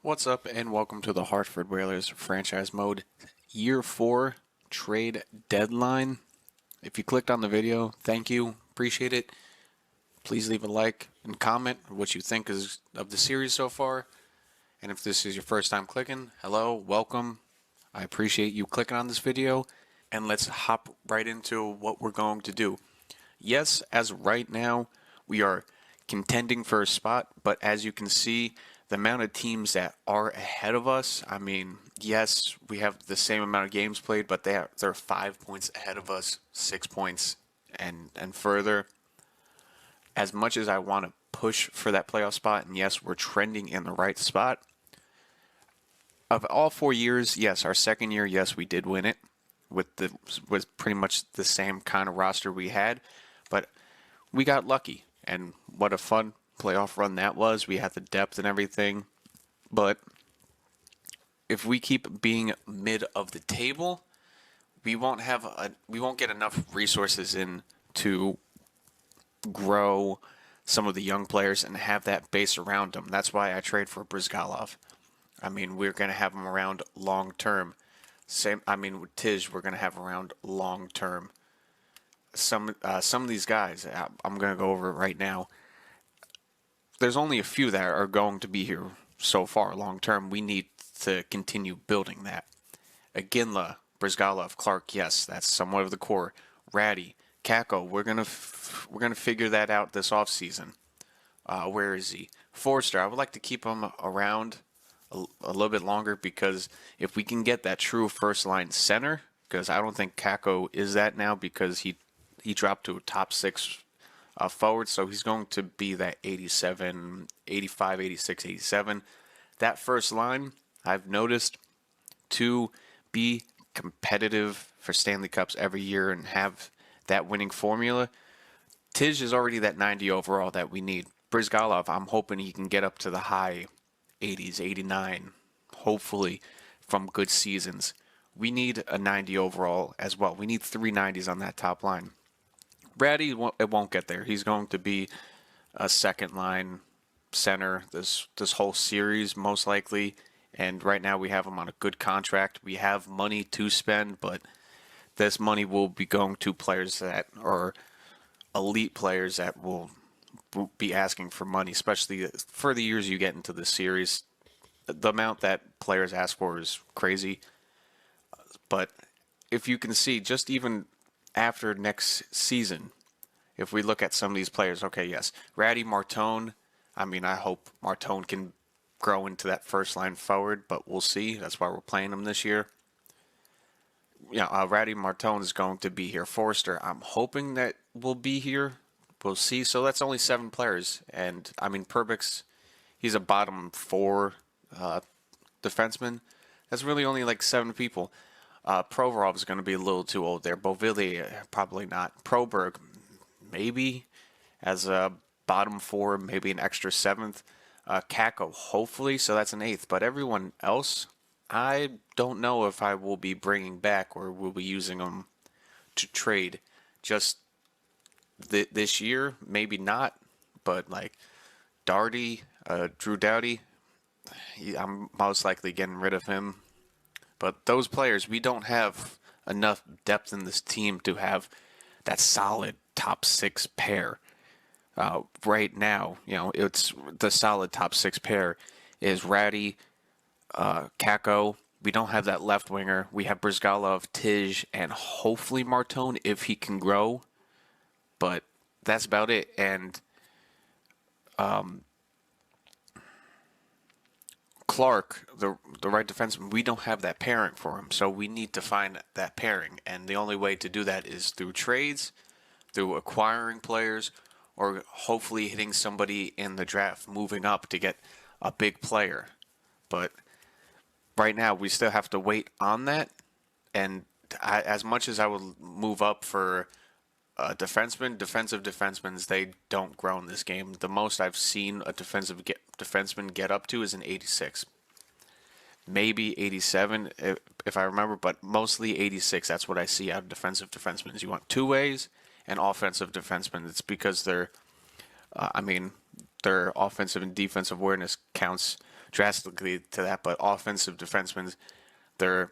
What's up, and welcome to the Hartford Whalers franchise mode year 4 trade deadline. If you clicked on the video, thank you, appreciate it. Please leave a like and comment what you think is of the series so far. And if this is your first time clicking, hello, welcome. I appreciate you clicking on this video, and let's hop right into what we're going to do. Yes, as right now, we are contending for a spot, but as you can see, the amount of teams that are ahead of us, I mean, yes, we have the same amount of games played, but they're 5 points ahead of us, 6 points and further. As much as I want to push for that playoff spot, and yes, we're trending in the right spot. Of all 4 years, yes, our second year, yes, we did win it with pretty much the same kind of roster we had, but we got lucky, and what a fun playoff run that was. We had the depth and everything, but if we keep being mid of the table, we won't get enough resources in to grow some of the young players and have that base around them. That's why I trade for Brizgalov. I mean, we're going to have him around long term. With Tij, we're going to have around long term. Some of these guys, I'm going to go over it right now. There's only a few that are going to be here so far long term. We need to continue building that. Iginla, Brizgalov, Clark, yes, that's somewhat of the core. Ratty, Kako, we're gonna figure that out this offseason. Where is he? Forster, I would like to keep him around a little bit longer, because if we can get that true first line center, because I don't think Kako is that now, because he dropped to a top 6 forward, so he's going to be that 87, 85, 86, 87. That first line, I've noticed, to be competitive for Stanley Cups every year and have that winning formula, Tij is already that 90 overall that we need. Brizgalov, I'm hoping he can get up to the high 80s, 89, hopefully, from good seasons. We need a 90 overall as well. We need 3 90s on that top line. Ratty, it won't get there. He's going to be a second line center this whole series, most likely. And right now we have him on a good contract. We have money to spend, but this money will be going to players that are elite players that will be asking for money, especially for the years you get into the series. The amount that players ask for is crazy. But if you can see, just even after next season, if we look at some of these players, okay, yes, Ratty, Martone, I mean, I hope Martone can grow into that first line forward, but we'll see. That's why we're playing him this year. Ratty Martone is going to be here. Forster, I'm hoping that will be here. We'll see. So that's only 7 players. And, I mean, Perbix, he's a bottom 4 defenseman. That's really only like 7 people. Provorov is going to be a little too old there. Bovilli, probably not. Proberg, maybe as a bottom 4, maybe an extra 7th. Kako, hopefully, so that's an 8th. But everyone else, I don't know if I will be bringing back or will be using them to trade just this year. Maybe not, but like Darty, Drew Doughty, I'm most likely getting rid of him. But those players, we don't have enough depth in this team to have that solid top 6 pair. Right now, it's the solid top 6 pair is Ratty, Kako. We don't have that left winger. We have Brizgalov, Tij, and hopefully Martone if he can grow. But that's about it. And Clark, the right defenseman, we don't have that pairing for him. So we need to find that pairing. And the only way to do that is through trades, through acquiring players, or hopefully hitting somebody in the draft, moving up to get a big player. But right now, we still have to wait on that. And as much as I would move up for defensive defensemen, they don't grow in this game. The most I've seen a defenseman get up to is an 86. Maybe 87, if I remember, but mostly 86. That's what I see out of defensive defensemen. You want two ways and offensive defensemen. It's because their offensive and defensive awareness counts drastically to that, but offensive defensemen, their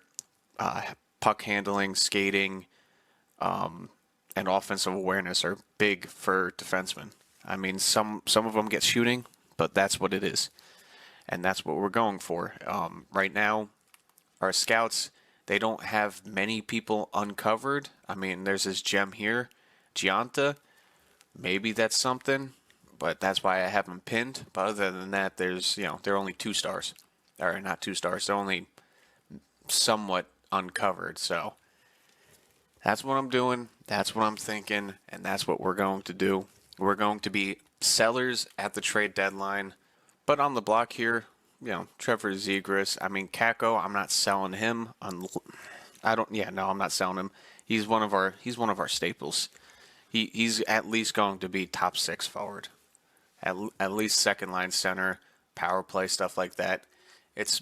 puck handling, skating, and offensive awareness are big for defensemen. I mean, some of them get shooting, but that's what it is, and that's what we're going for. Right now, our scouts, they don't have many people uncovered. I mean, there's this gem here, Gianta. Maybe that's something, but that's why I have him pinned. But other than that, there's, they're only 2 stars. Or not 2 stars, they're only somewhat uncovered. So that's what I'm doing. That's what I'm thinking. And that's what we're going to do. We're going to be sellers at the trade deadline. But on the block here, Trevor Zegras. I mean, Kako, I'm not selling him. I'm not selling him. He's one of our staples. He's at least going to be top 6 forward. At least second line center, power play, stuff like that. It's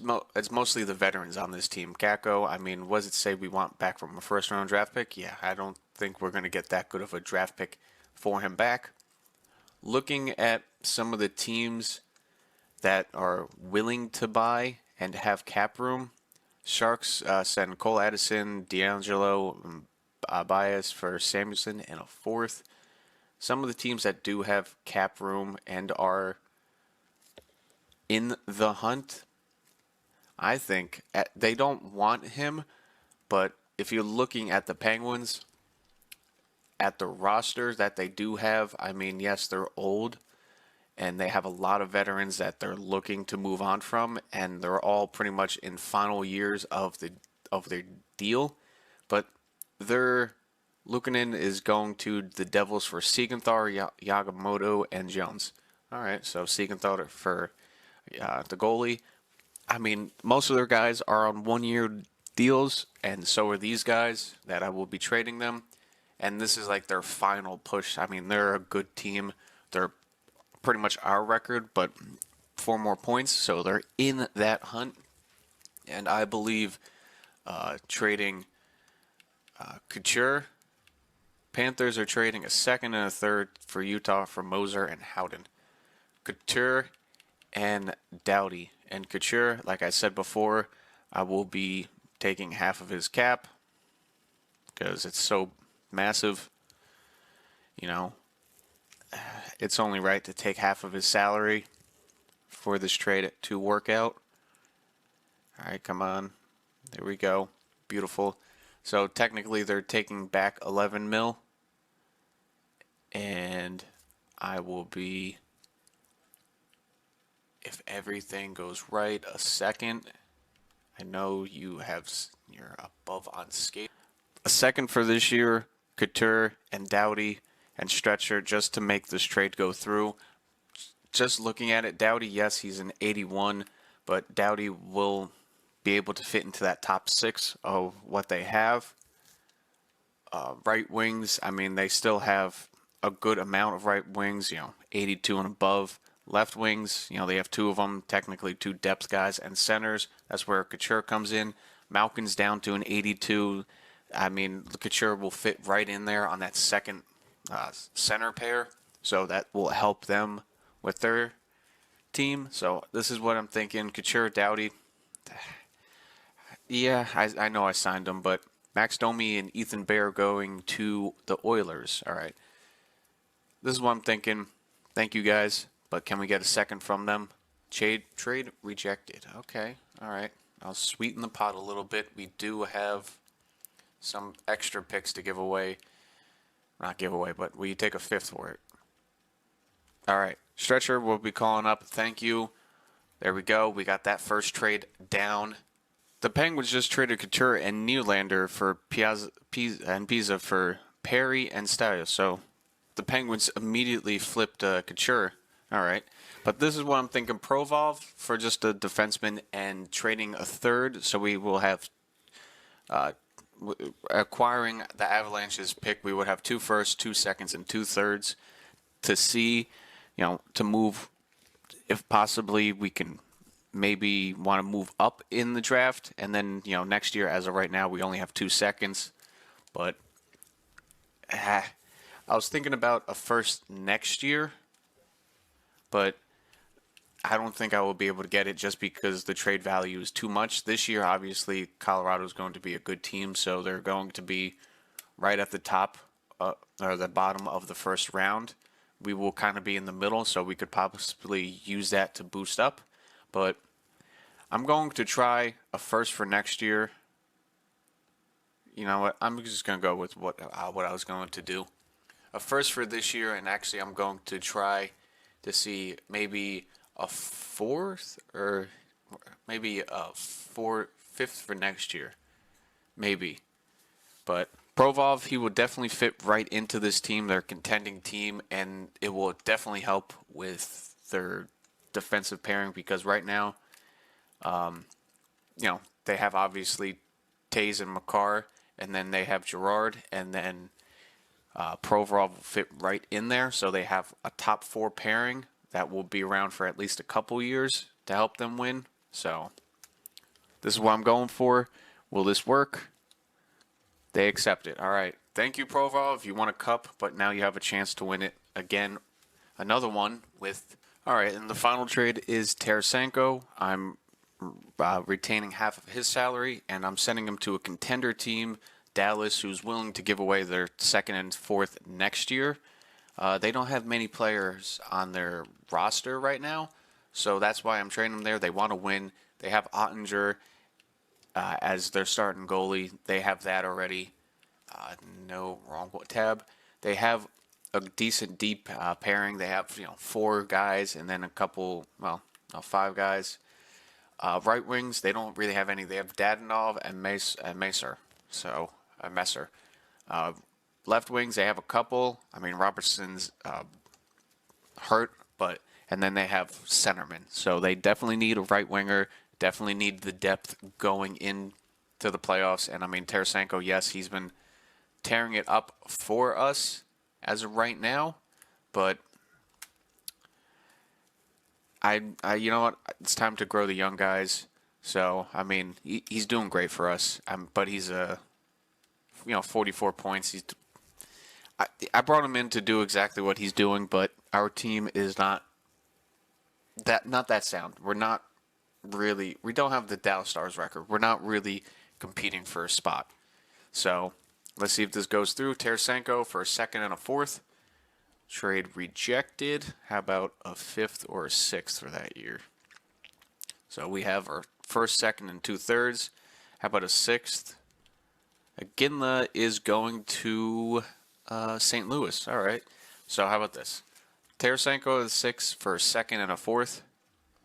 mostly the veterans on this team. Kako, I mean, what does it say we want back from a first round draft pick? Yeah, I don't think we're going to get that good of a draft pick for him back. Looking at some of the teams that are willing to buy and have cap room, Sharks send Cole Addison, D'Angelo, Bias for Samuelson, and a 4th. Some of the teams that do have cap room and are in the hunt, I think they don't want him, but if you're looking at the Penguins, at the roster that they do have, I mean, yes, they're old, and they have a lot of veterans that they're looking to move on from, and they're all pretty much in final years of their deal. But their looking in is going to the Devils for Siegenthaler, Yamamoto, and Jones. All right, so Siegenthaler for the goalie. I mean, most of their guys are on 1-year deals, and so are these guys that I will be trading them. And this is like their final push. I mean, they're a good team. They're pretty much our record, but 4 more points, so they're in that hunt. And I believe trading Couture, Panthers are trading a 2nd and a 3rd for Utah for Moser and Howden. Couture and Doughty. And Couture, like I said before, I will be taking half of his cap because it's so massive. It's only right to take half of his salary for this trade to work out. All right, come on. There we go. Beautiful. So technically they're taking back 11 mil. And I will be, if everything goes right, a 2nd. I know you're above on skate. A 2nd for this year, Couture and Doughty and Stretcher, just to make this trade go through. Just looking at it, Doughty, yes, he's an 81, but Doughty will be able to fit into that top 6 of what they have. Right wings, I mean, they still have a good amount of right wings, 82 and above. Left wings, they have 2 of them, technically 2 depth guys, and centers. That's where Couture comes in. Malkin's down to an 82. I mean, Couture will fit right in there on that second center pair, so that will help them with their team. So this is what I'm thinking. Couture, Doughty. Yeah, I know I signed them, but Max Domi and Ethan Bear going to the Oilers. All right. This is what I'm thinking. Thank you, guys. But can we get a 2nd from them? Trade rejected. Okay. All right. I'll sweeten the pot a little bit. We do have some extra picks to give away. Not give away, but will you take a 5th for it? All right. Stretcher will be calling up. Thank you. There we go. We got that first trade down. The Penguins just traded Couture and Nylander for Pisa for Perry and Stallion. So the Penguins immediately flipped Couture. All right. But this is what I'm thinking. Provolv for just a defenseman and trading a 3rd. So we will have acquiring the Avalanche's pick. We would have 2 firsts, 2 seconds, and 2 thirds to see, to move. If possibly we can maybe want to move up in the draft. And then, next year, as of right now, we only have 2 seconds. But I was thinking about a first next year. But I don't think I will be able to get it just because the trade value is too much. This year, obviously, Colorado is going to be a good team, so they're going to be right at the top or the bottom of the first round. We will kind of be in the middle, so we could possibly use that to boost up. But I'm going to try a first for next year. You know what? I'm just going to go with what I was going to do. A first for this year, and actually I'm going to try to see maybe a fourth or maybe fifth for next year. Maybe. But Provov, he will definitely fit right into this team. They're a contending team, and it will definitely help with their defensive pairing because right now, they have obviously Taze and Makar, and then they have Gerard, and then Provorov will fit right in there. So they have a top 4 pairing that will be around for at least a couple years to help them win. So this is what I'm going for. Will this work? They accept it. All right. Thank you, Provorov. You won a cup, but now you have a chance to win it again. Another one with... All right, and the final trade is Tarasenko. I'm retaining half of his salary, and I'm sending him to a contender team, Dallas, who's willing to give away their second and fourth next year. They don't have many players on their roster right now, so that's why I'm trading them there. They want to win. They have Ottinger as their starting goalie. They have that already. No, wrong tab. They have a decent deep pairing. They have 4 guys and then a couple, 5 guys. Right wings, they don't really have any. They have Dadonov and Messer. So Messer. Left wings, they have a couple. I mean, Robertson's hurt, and then they have centermen. So they definitely need a right winger. Definitely need the depth going into the playoffs. And I mean, Tarasenko, yes, he's been tearing it up for us as of right now, but I you know what? It's time to grow the young guys. So I mean, he's doing great for us. But he's 44 points. I brought him in to do exactly what he's doing, but our team is not that sound. We don't have the Dallas Stars record. We're not really competing for a spot. So let's see if this goes through. Tarasenko for a second and a fourth. Trade rejected. How about a fifth or a sixth for that year? So we have our first, second, and 2/3. How about a sixth? Ginla is going to St. Louis. All right. So how about this? Tarasenko is 6 for a second and a fourth.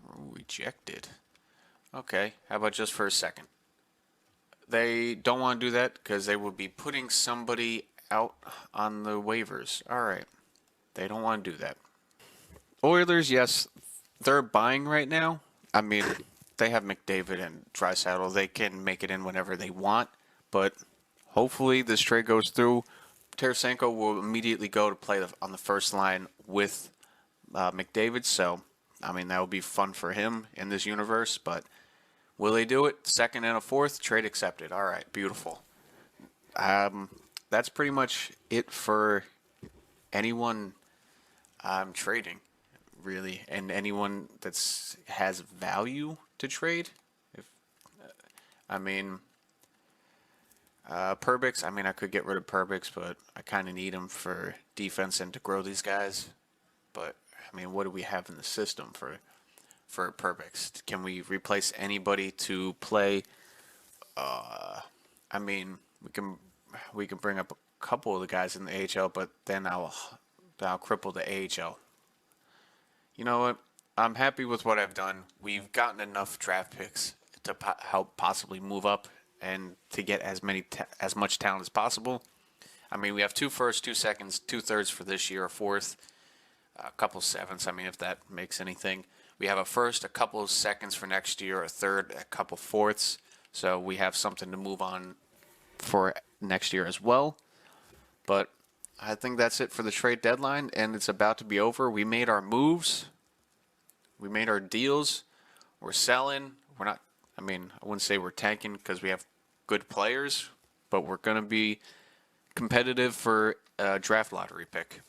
Rejected. Okay. How about just for a second? They don't want to do that because they will be putting somebody out on the waivers. All right. They don't want to do that. Oilers, yes, they're buying right now. I mean, they have McDavid and Draisaitl. They can make it in whenever they want, but hopefully this trade goes through. Tarasenko will immediately go to play on the first line with McDavid, so, I mean, that will be fun for him in this universe, but will they do it? Second and a fourth, trade accepted. All right, beautiful. That's pretty much it for anyone I'm trading, really, and anyone that has value to trade. Perbix, I mean, I could get rid of Perbix, but I kind of need him for defense and to grow these guys. But, I mean, what do we have in the system for Perbix? Can we replace anybody to play? I mean, we can bring up a couple of the guys in the AHL, but then I'll cripple the AHL. You know what? I'm happy with what I've done. We've gotten enough draft picks to help possibly move up and to get as much talent as possible. I mean, we have 2 firsts, 2 seconds, 2/3 for this year, a fourth, a couple sevenths. I mean, if that makes anything. We have a first, a couple of seconds for next year, a third, a couple fourths. So we have something to move on for next year as well. But I think that's it for the trade deadline, and it's about to be over. We made our moves. We made our deals. We're selling. We're not, I wouldn't say we're tanking because we have good players, but we're going to be competitive for a draft lottery pick.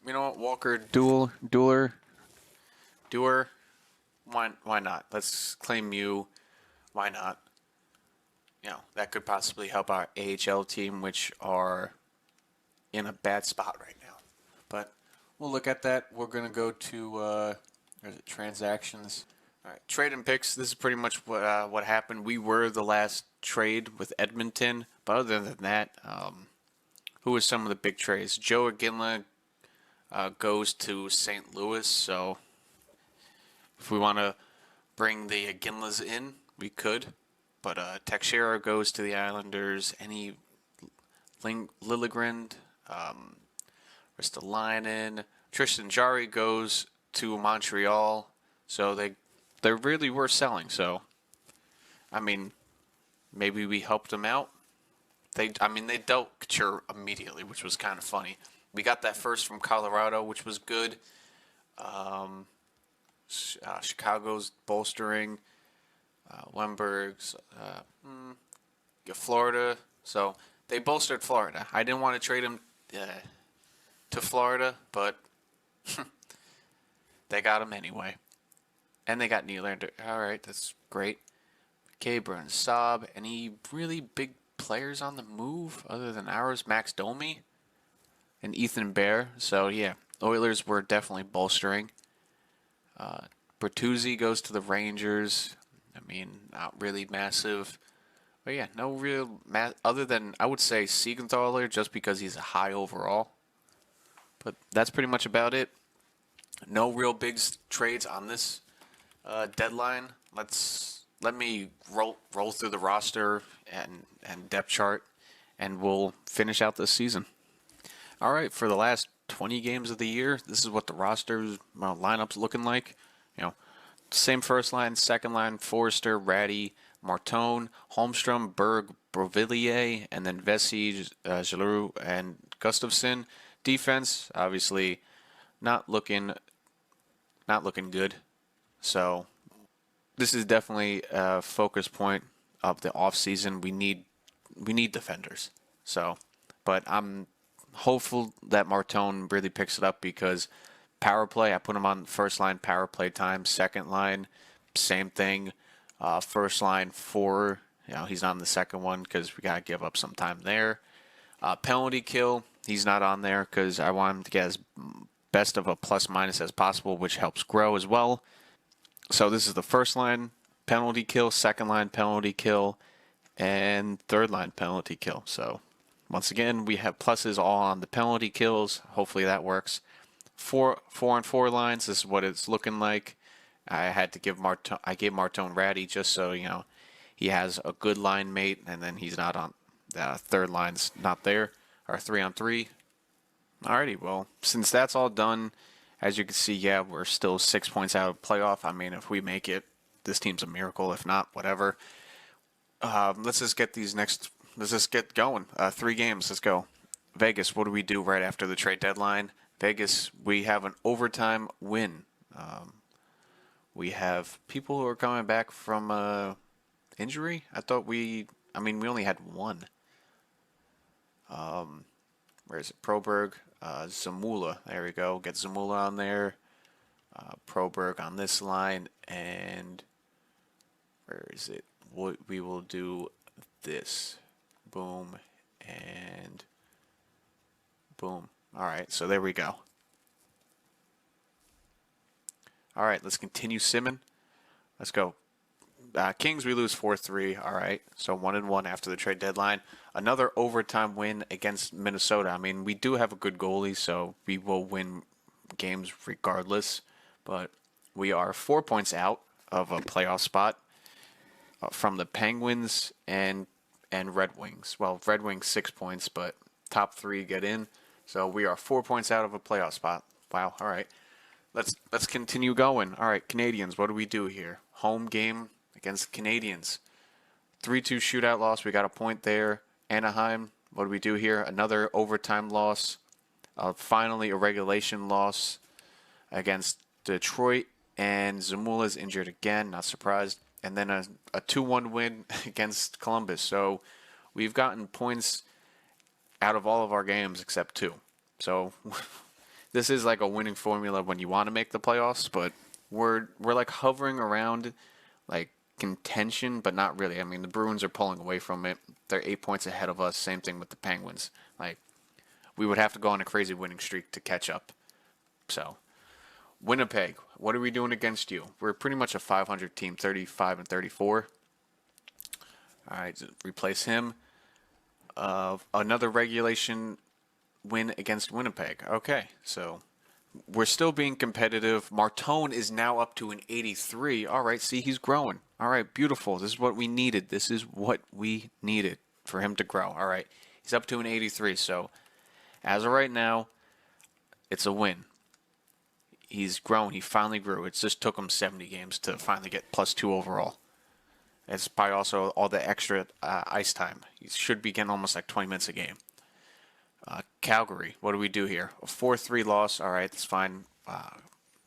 You know what, Walker Doer, why not? Let's claim you. Why not? That could possibly help our AHL team, which are in a bad spot right now. But we'll look at that. We're going to go to transactions. All right, trade and picks. This is pretty much what happened. We were the last trade with Edmonton, but other than that, who was some of the big trades? Joe Iginla goes to St. Louis, so if we want to bring the Iginlas in, we could. But Teixeira goes to the Islanders. Any Liljegren, Ristolainen, Tristan Jarry goes to Montreal. So they really were selling. So, I mean, maybe we helped them out. They dealt Couture immediately, which was kind of funny. We got that first from Colorado, which was good. Chicago's bolstering. Wemberg's, Florida. So they bolstered Florida. I didn't want to trade him to Florida, but they got him anyway. And they got Nylander. All right, that's great. Burns, Saab. Any really big players on the move other than ours? Max Domi and Ethan Bear. So, yeah, Oilers were definitely bolstering. Bertuzzi goes to the Rangers. I mean, not really massive. But yeah, no real other than, I would say, Siegenthaler, just because he's a high overall. But that's pretty much about it. No real big trades on this deadline. Let me roll through the roster and depth chart, and we'll finish out this season. All right, for the last 20 games of the year, this is what the roster lineup's looking like. Same first line, second line: Forrester, Ratty, Martone, Holmstrom, Berg, Brovillier, and then Vesey, Giroux, and Gustafsson. Defense, obviously, not looking good. So this is definitely a focus point of the offseason. We need defenders. So, but I'm hopeful that Martone really picks it up, because power play, I put him on first line power play time. Second line, same thing. First line, 4. He's on the second one because we got to give up some time there. Penalty kill, he's not on there because I want him to get as best of a plus minus as possible, which helps grow as well. So this is the first line penalty kill, second line penalty kill, and third line penalty kill. So once again, we have pluses all on the penalty kills. Hopefully that works. 4-on-4 lines. This is what it's looking like. I had to give I gave Martone Ratty just so he has a good line mate, and then he's not on third line's not there, or 3-on-3. Alrighty, well, since that's all done, as you can see, yeah, we're still 6 points out of playoff. I mean, if we make it, this team's a miracle. If not, whatever. Let's just get going. 3 games. Let's go. Vegas, what do we do right after the trade deadline? Vegas, we have an overtime win. We have people who are coming back from injury. I thought we only had one. Where is it? Proberg, Zamula. There we go. Get Zamula on there. Proberg on this line. And where is it? We will do this. Boom. And boom. All right, so there we go. All right, let's continue simming. Let's go. Kings, we lose 4-3. All right, so 1-1 after the trade deadline. Another overtime win against Minnesota. I mean, we do have a good goalie, so we will win games regardless. But we are 4 points out of a playoff spot from the Penguins and Red Wings. Well, Red Wings 6 points, but top 3 get in. So we are 4 points out of a playoff spot. Wow. All right. Let's continue going. All right, Canadians, what do we do here? Home game against the Canadians. 3-2 shootout loss. We got a point there. Anaheim, what do we do here? Another overtime loss. Finally, a regulation loss against Detroit. And Zamula's injured again. Not surprised. And then a 2-1 win against Columbus. So we've gotten points out of all of our games except 2. So this is like a winning formula when you want to make the playoffs, but we're like hovering around like contention, but not really. I mean, the Bruins are pulling away from it. They're 8 points ahead of us. Same thing with the Penguins. Like, we would have to go on a crazy winning streak to catch up. So, Winnipeg, what are we doing against you? We're pretty much a 500 team, 35 and 34. All right, replace him. Another regulation win against Winnipeg. Okay, so we're still being competitive. Martone is now up to an 83. All right, see, he's growing. All right, beautiful. This is what we needed. This is what we needed for him to grow. All right, he's up to an 83. So as of right now, it's a win. He's grown. He finally grew. It just took him 70 games to finally get +2 overall. It's probably also all the extra ice time. He should be getting almost like 20 minutes a game. Calgary, what do we do here? A 4-3 loss. All right, that's fine.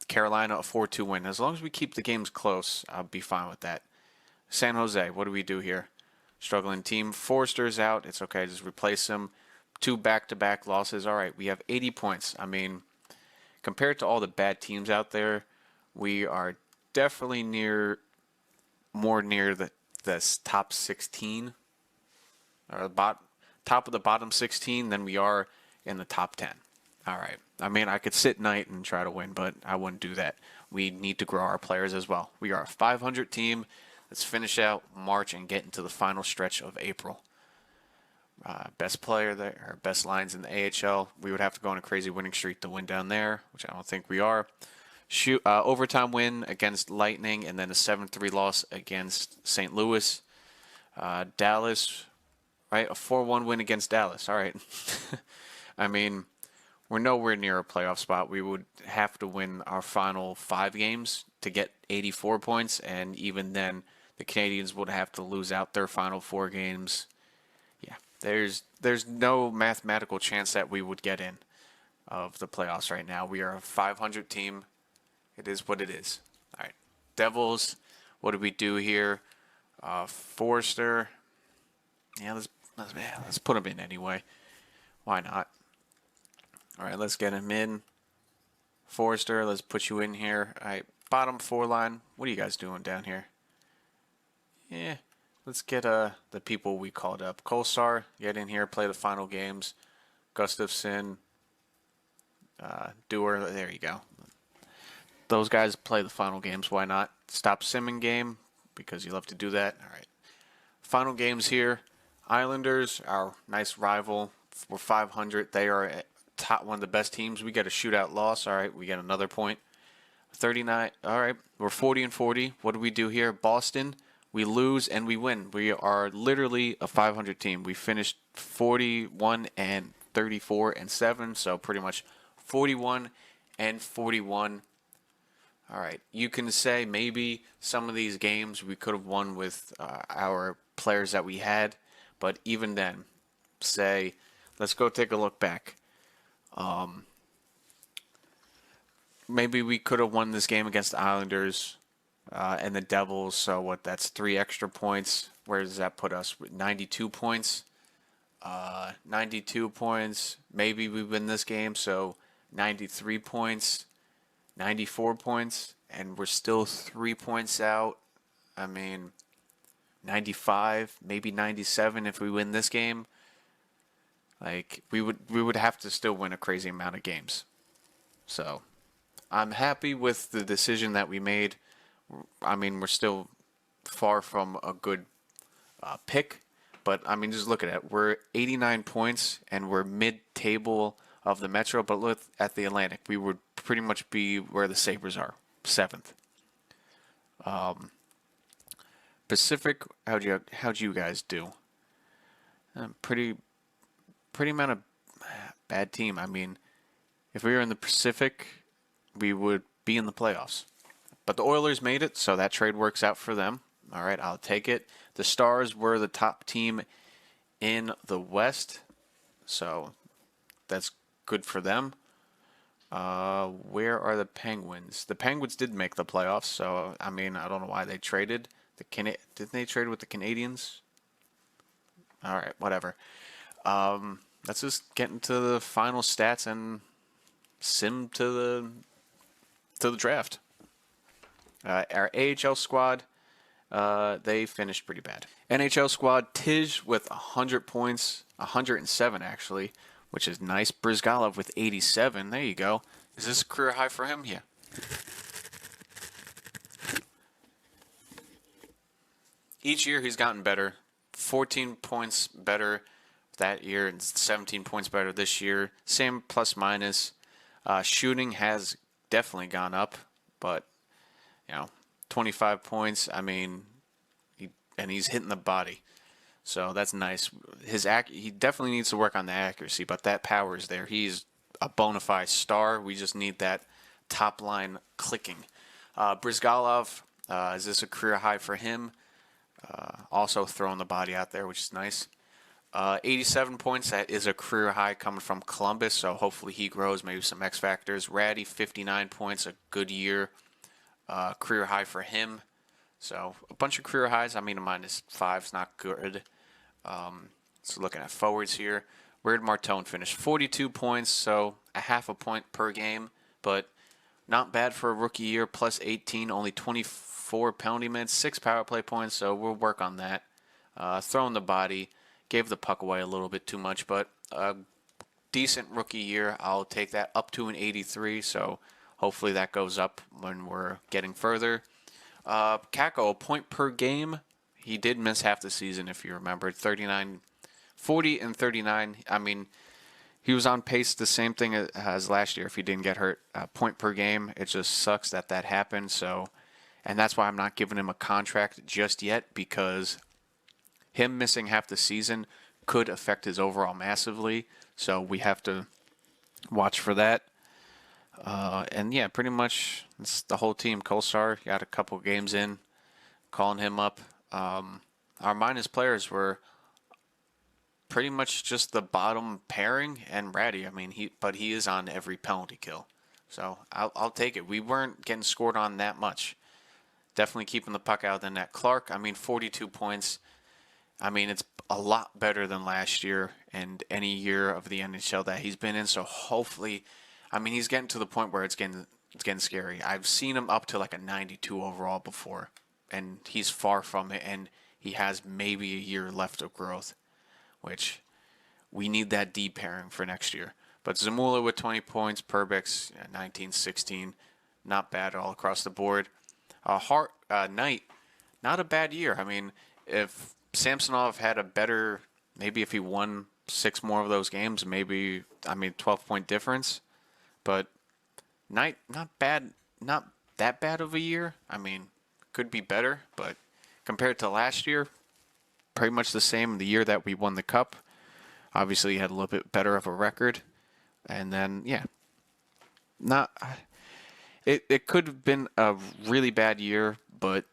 Carolina, a 4-2 win. As long as we keep the games close, I'll be fine with that. San Jose, what do we do here? Struggling team. Forster's out. It's okay. Just replace him. 2 back-to-back losses. All right, we have 80 points. I mean, compared to all the bad teams out there, we are definitely more near the top 16 or top of the bottom 16 than we are in the top 10. All right. I mean, I could sit night and try to win, but I wouldn't do that. We need to grow our players as well. We are a 500 team. Let's finish out March and get into the final stretch of April. Best player there, or best lines in the AHL. We would have to go on a crazy winning streak to win down there, which I don't think we are. Overtime win against Lightning, and then a 7-3 loss against St. Louis. Dallas, right? A 4-1 win against Dallas. All right. I mean, we're nowhere near a playoff spot. We would have to win our final 5 games to get 84 points, and even then, the Canadiens would have to lose out their final 4 games. Yeah, there's no mathematical chance that we would get in of the playoffs right now. We are a 500 team. It is what it is. All right. Devils, what do we do here? Forster. Yeah, let's put him in anyway. Why not? All right, let's get him in. Forster, let's put you in here. All right, bottom 4 line. What are you guys doing down here? Yeah, let's get the people we called up. Kolsar, get in here, play the final games. Gustafsson, Dewar, there you go. Those guys play the final games. Why not? Stop simming game because you love to do that. All right. Final games here. Islanders, our nice rival. We're 500. They are one of the best teams. We get a shootout loss. All right. We get another point. 39. All right. We're 40 and 40. What do we do here? Boston, we lose and we win. We are literally a 500 team. We finished 41 and 34 and 7. So pretty much 41 and 41. All right, you can say maybe some of these games we could have won with our players that we had, but even then, let's go take a look back. Maybe we could have won this game against the Islanders and the Devils, so that's 3 extra points. Where does that put us? 92 points. 92 points. Maybe we win this game, so 93 points. 94 points, and we're still 3 points out. I mean, 95, maybe 97 if we win this game. Like, we would have to still win a crazy amount of games. So, I'm happy with the decision that we made. I mean, we're still far from a good pick, but I mean, just look at it. We're 89 points, and we're mid-table of the Metro, but look at the Atlantic. We would pretty much be where the Sabres are, 7th. Pacific, how'd you guys do? Pretty amount of bad team. I mean, if we were in the Pacific, we would be in the playoffs. But the Oilers made it, so that trade works out for them. All right, I'll take it. The Stars were the top team in the West, so that's good for them. Where are the Penguins? The Penguins did make the playoffs, so I mean, I don't know why they traded. Didn't they trade with the Canadiens? All right, whatever. Let's just get into the final stats and sim to the draft. Our AHL squad, they finished pretty bad. NHL squad, Tij with 100 points, 107 actually, which is nice. Brizgalov with 87. There you go. Is this a career high for him? Yeah. Each year he's gotten better. 14 points better that year and 17 points better this year. Same plus minus. Shooting has definitely gone up, but 25 points. I mean, he's hitting the body, so that's nice. He definitely needs to work on the accuracy, but that power is there. He's a bona fide star. We just need that top line clicking. Brizgalov, is this a career high for him? Also throwing the body out there, which is nice. 87 points, that is a career high coming from Columbus, so hopefully he grows, maybe some X factors. Ratty, 59 points, a good year. Career high for him. So a bunch of career highs. I mean, a -5 is not good. So looking at forwards here, Weird Martone finished 42 points, so a half a point per game, but not bad for a rookie year. Plus 18, only 24 penalty minutes, 6 power play points. So we'll work on that. Throwing the body, gave the puck away a little bit too much, but a decent rookie year. I'll take that up to an 83. So hopefully that goes up when we're getting further. Kako, a point per game. He did miss half the season, if you remember. 40 and 39. I mean, he was on pace the same thing as last year if he didn't get hurt. Point per game. It just sucks that happened. So, and that's why I'm not giving him a contract just yet, because him missing half the season could affect his overall massively. So we have to watch for that. And yeah, pretty much it's the whole team. Kolsar got a couple games in, calling him up. Our minus players were pretty much just the bottom pairing and Ratty. I mean, he is on every penalty kill, so I'll take it. We weren't getting scored on that much. Definitely keeping the puck out of the net. Clark, I mean, 42 points. I mean, it's a lot better than last year and any year of the NHL that he's been in. So hopefully, I mean, he's getting to the point where it's getting scary. I've seen him up to like a 92 overall before, and he's far from it. And he has maybe a year left of growth, which we need that D pairing for next year. But Zamula with 20 points, Perbix 19, 16, not bad all across the board. Knight, not a bad year. I mean, if Samsonov had a better, maybe if he won 6 more of those games, maybe, 12-point difference. But Knight, not bad, not that bad of a year. I mean, could be better, but compared to last year, pretty much the same. The year that we won the cup, obviously he had a little bit better of a record. And then, yeah, it could have been a really bad year, but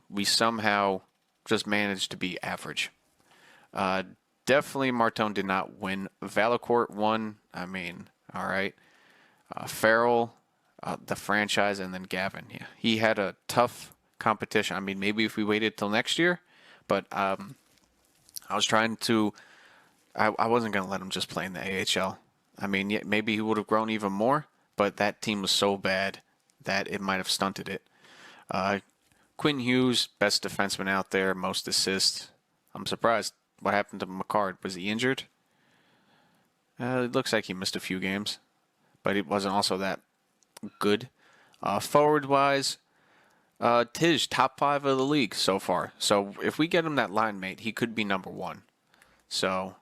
we somehow just managed to be average. Definitely Martone did not win. Valacourt won. I mean, all right. Farrell, the franchise, and then Gavin. Yeah, he had a tough competition. I mean, maybe if we waited till next year, but I was trying to. I wasn't going to let him just play in the AHL. I mean, yeah, maybe he would have grown even more, but that team was so bad that it might have stunted it. Quinn Hughes, best defenseman out there, most assists. I'm surprised. What happened to McCard? Was he injured? It looks like he missed a few games, but it wasn't also that good. Forward-wise, Tij, top 5 of the league so far. So if we get him that line mate, he could be number 1. So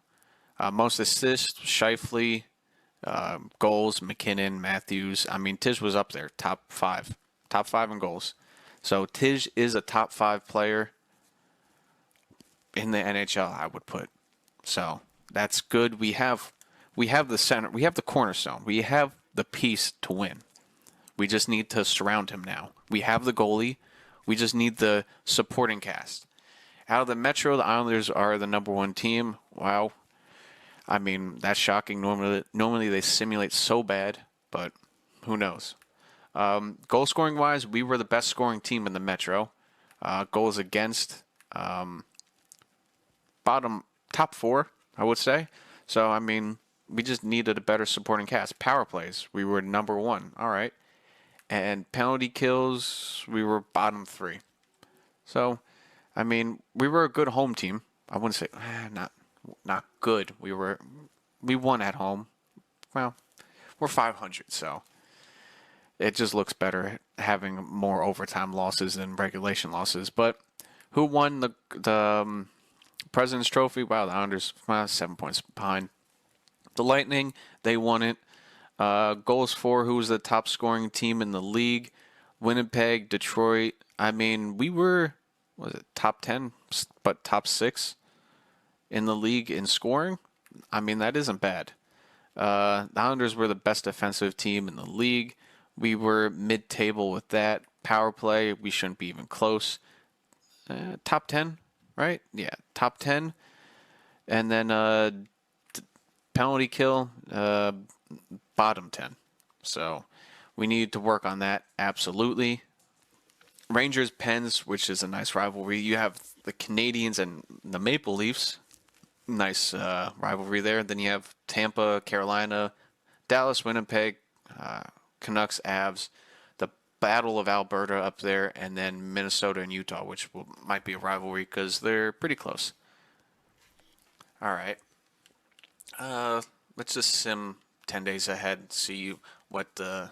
most assists, Scheifele, goals, McKinnon, Matthews. I mean, Tij was up there, top 5 in goals. So Tij is a top 5 player in the NHL, I would put. So that's good. We have the center. We have the cornerstone. We have the piece to win. We just need to surround him now. We have the goalie. We just need the supporting cast. Out of the Metro, the Islanders are the number 1 team. Wow. I mean, that's shocking. Normally they simulate so bad, but who knows? Goal scoring wise, we were the best scoring team in the Metro. Goals against, top 4, I would say. So, I mean, we just needed a better supporting cast. Power plays, we were number 1. All right. And penalty kills, we were bottom 3. So, I mean, we were a good home team. I wouldn't say not good. We won at home. Well, we're 500, so it just looks better having more overtime losses than regulation losses. But who won the President's Trophy? Wow, the Islanders 7 points behind. The Lightning, they won it. Goals for, who was the top scoring team in the league? Winnipeg, Detroit. I mean, we were, was it top 10, but top 6 in the league in scoring? I mean, that isn't bad. The Islanders were the best defensive team in the league. We were mid-table with that. Power play, we shouldn't be even close. Top 10, right? Yeah, top 10. And then penalty kill, bottom 10. So we need to work on that, absolutely. Rangers Pens, which is a nice rivalry. You have the Canadians and the Maple Leafs. Nice rivalry there. Then you have Tampa, Carolina, Dallas, Winnipeg, Canucks, Avs, the Battle of Alberta up there, and then Minnesota and Utah, which might be a rivalry because they're pretty close. All right. Let's just sim 10 days ahead, see what the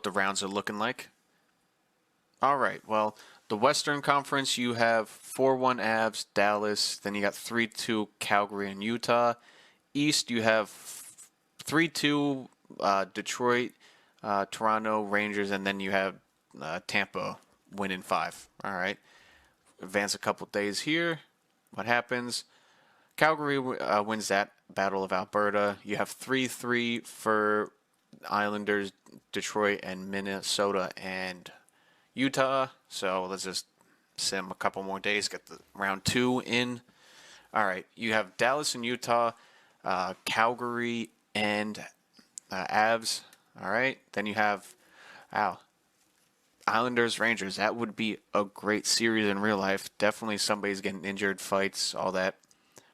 rounds are looking like. All right. Well, the Western Conference, you have 4-1 Avs, Dallas. Then you got 3-2 Calgary and Utah. East, you have 3-2 Detroit, Toronto, Rangers, and then you have Tampa winning 5. All right. Advance a couple days here. What happens? Calgary wins that Battle of Alberta. You have 3-3 for Islanders, Detroit, and Minnesota and Utah. So let's just sim a couple more days, get the round 2 in. All right, you have Dallas and Utah, Calgary and Avs. All right, then you have Islanders, Rangers. That would be a great series in real life. Definitely somebody's getting injured, fights, all that.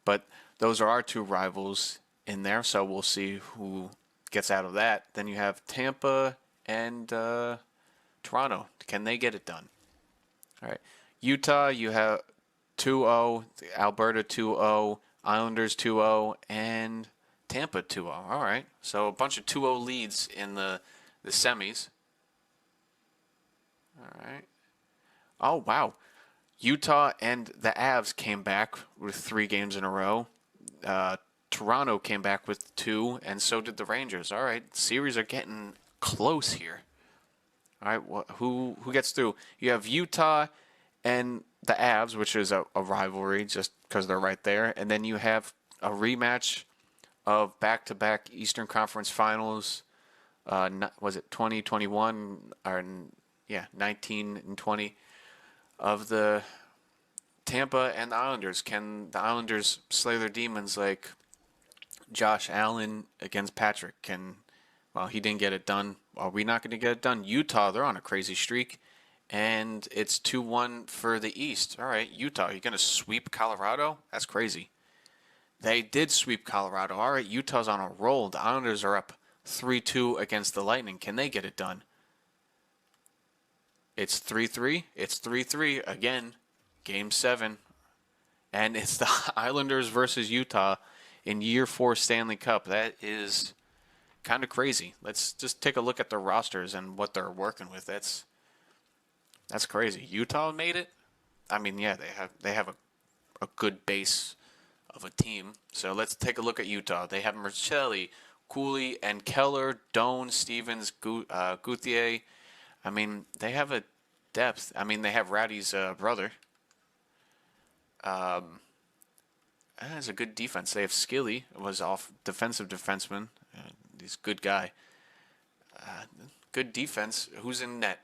But those are our 2 rivals in there, so we'll see who gets out of that. Then you have Tampa and Toronto. Can they get it done? All right. Utah, you have 2-0, Alberta 2-0, Islanders 2-0, and Tampa 2-0. All right. So a bunch of 2-0 leads in the semis. All right. Oh, wow. Utah and the Avs came back with 3 games in a row. Toronto came back with 2, and so did the Rangers. All right, series are getting close here. All right, who gets through? You have Utah and the Avs, which is a rivalry just because they're right there, and then you have a rematch of back-to-back Eastern Conference Finals. Was it 2021 or 19 and 20? Of the Tampa and the Islanders. Can the Islanders slay their demons like Josh Allen against Patrick? Well, he didn't get it done. Are we not going to get it done? Utah, they're on a crazy streak, and it's 2-1 for the East. All right, Utah, you're going to sweep Colorado? That's crazy. They did sweep Colorado. All right, Utah's on a roll. The Islanders are up 3-2 against the Lightning. Can they get it done? It's 3-3. It's 3-3 again. Game 7. And it's the Islanders versus Utah in Year 4 Stanley Cup. That is kind of crazy. Let's just take a look at their rosters and what they're working with. That's crazy. Utah made it. I mean, yeah, they have a good base of a team. So let's take a look at Utah. They have Mercelli, Cooley, and Keller, Doan, Stevens, Gauthier. I mean, they have a depth. I mean, they have Ratty's brother. That's a good defense. They have Skilly, was off defensive defenseman. He's a good guy. Good defense. Who's in net?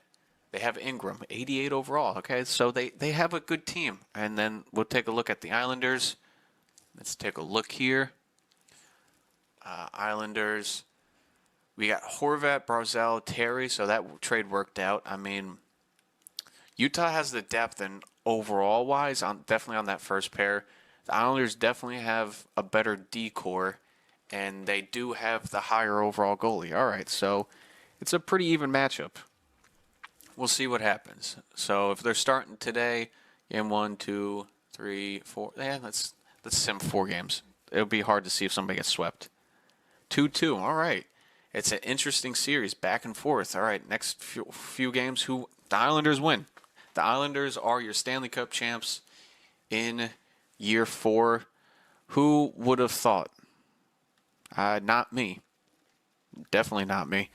They have Ingram, 88 overall. Okay, so they have a good team. And then we'll take a look at the Islanders. Let's take a look here. Islanders. We got Horvat, Barzal, Terry, so that trade worked out. I mean, Utah has the depth and overall-wise, definitely on that first pair. The Islanders definitely have a better D-core, and they do have the higher overall goalie. All right, so it's a pretty even matchup. we'll see what happens. So if they're starting today, game 1, 2, 3, 4, yeah, let's sim 4 games. It'll be hard to see if somebody gets swept. 2-2. All right. It's an interesting series, back and forth. All right, next few games, who the Islanders win. The Islanders are your Stanley Cup champs in year 4. Who would have thought? Not me. Definitely not me.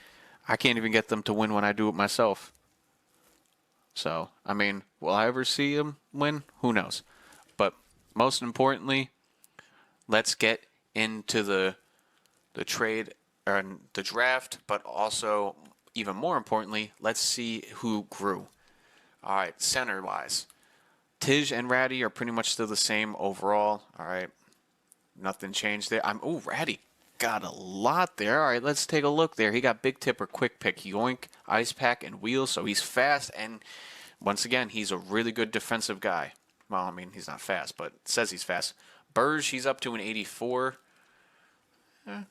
I can't even get them to win when I do it myself. So, I mean, will I ever see them win? Who knows? But most importantly, let's get into the trade or the draft, but also even more importantly, let's see who grew. All right, center wise, Tij and Ratty are pretty much still the same overall. All right, nothing changed there. Ratty got a lot there. All right, let's take a look there. He got big tipper, quick pick, yoink, ice pack, and wheels. So he's fast, and once again, he's a really good defensive guy. Well, I mean, he's not fast, but it says he's fast. Burge, he's up to an 84.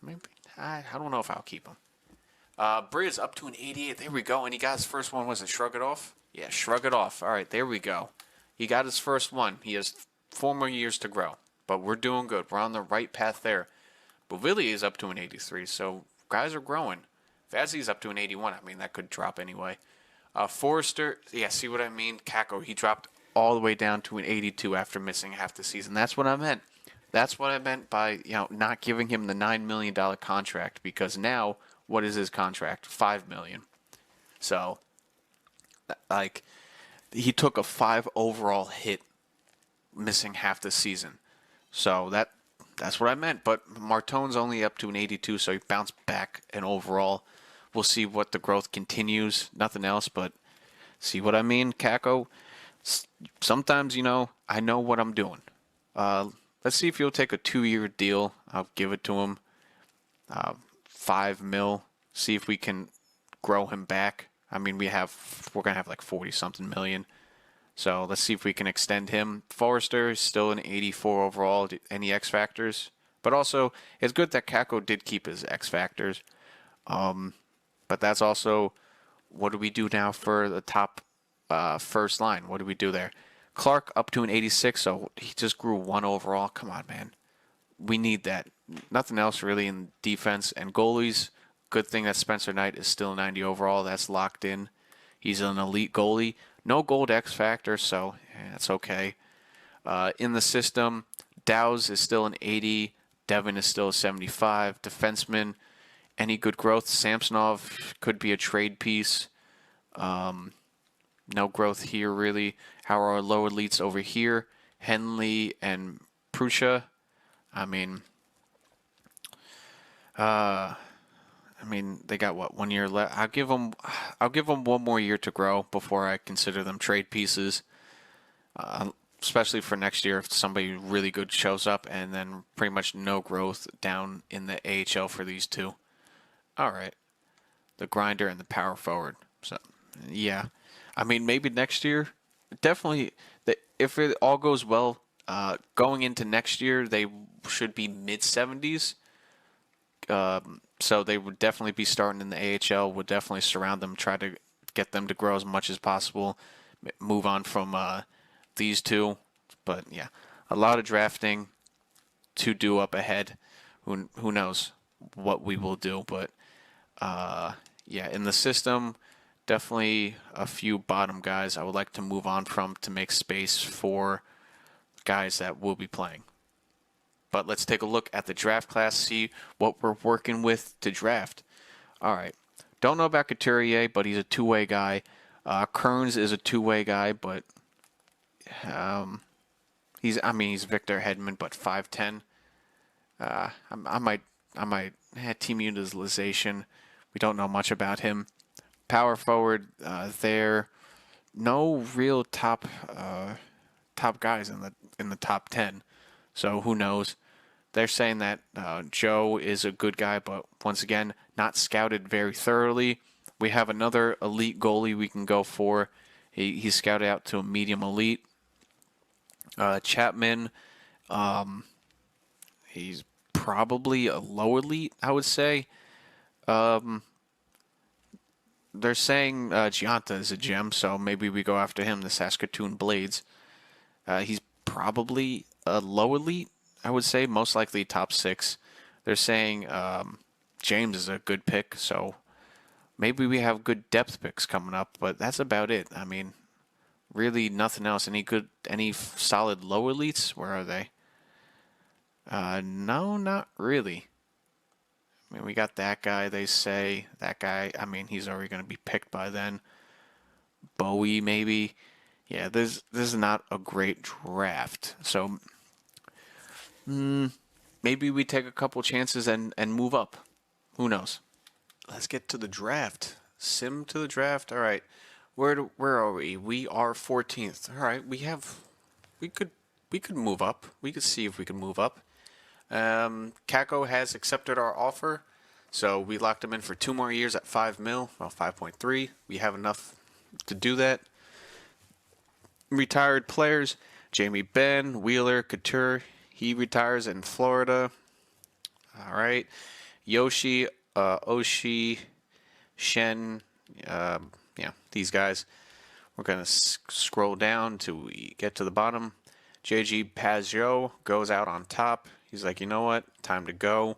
Maybe I don't know if I'll keep him. Briz up to an 88. There we go. And he got his first one. Was it Shrug It Off? Yeah, Shrug It Off. All right, there we go. He got his first one. He has 4 more years to grow. But we're doing good. We're on the right path there. Bovilli is up to an 83. So guys are growing. Vazzy's up to an 81. I mean, that could drop anyway. Forrester, yeah, see what I mean? Kako, he dropped all the way down to an 82 after missing half the season. That's what I meant. That's what I meant by, not giving him the $9 million contract, because now, what is his contract? $5 million. So, like, he took a 5 overall hit missing half the season. So that's what I meant. But Martone's only up to an 82, so he bounced back and overall. We'll see what the growth continues. Nothing else, but see what I mean, Kako? Sometimes, I know what I'm doing. Let's see if he'll take a 2-year deal. I'll give it to him. $5 million. See if we can grow him back. I mean, we're gonna have like 40-something million. So let's see if we can extend him. Forrester is still an 84 overall. Any X factors? But also, it's good that Kako did keep his X factors. But that's also, what do we do now for the top first line? What do we do there? Clark up to an 86, so he just grew 1 overall. Come on, man. We need that. Nothing else really in defense. And goalies, good thing that Spencer Knight is still 90 overall. That's locked in. He's an elite goalie. No gold X factor, so that's okay. In the system, Dow's is still an 80. Devin is still a 75. Defenseman, any good growth? Samsonov could be a trade piece. No growth here, really. How are our lower elites over here? Henley and Prussia. I mean, they got 1 year left. I'll give them 1 more year to grow before I consider them trade pieces. Especially for next year, if somebody really good shows up, and then pretty much no growth down in the AHL for these two. All right, the grinder and the power forward. So, yeah. I mean, maybe next year, definitely, if it all goes well, going into next year, they should be mid-70s. So they would definitely be starting in the AHL, would definitely surround them, try to get them to grow as much as possible, move on from these two. But, yeah, a lot of drafting to do up ahead. Who knows what we will do, but, yeah, in the system, definitely a few bottom guys I would like to move on from to make space for guys that will be playing. But let's take a look at the draft class, see what we're working with to draft. All right. Don't know about Couturier, but he's a two-way guy. Kearns is a two-way guy, but he's Victor Hedman, but 5'10". I might team utilization. We don't know much about him. Power forward there. No real top guys in the top 10. So who knows? They're saying that Joe is a good guy, but once again, not scouted very thoroughly. We have another elite goalie we can go for. He's scouted out to a medium elite. Chapman, he's probably a low elite, I would say. they're saying Gianta is a gem, so maybe we go after him, the Saskatoon Blades. He's probably a low elite, I would say, most likely top 6. They're saying James is a good pick, so maybe we have good depth picks coming up, but that's about it. I mean, really nothing else. Any solid low elites? Where are they? No, not really. I mean, we got that guy, they say. That guy, I mean, he's already going to be picked by then. Bowie, maybe. Yeah, this is not a great draft. So maybe we take a couple chances and move up. Who knows? Let's get to the draft. Sim to the draft. All right. Where are we? We are 14th. All right. We could move up. We could see if we can move up. Kako has accepted our offer, so we locked him in for 2 more years at 5 mil. Well, 5.3. We have enough to do that. Retired players: Jamie Benn, Wheeler, Couture. He retires in Florida. All right. Yoshi, Oshi, Shen, these guys. We're going to scroll down till we get to the bottom. JG Pazio goes out on top. He's like, you know what? Time to go.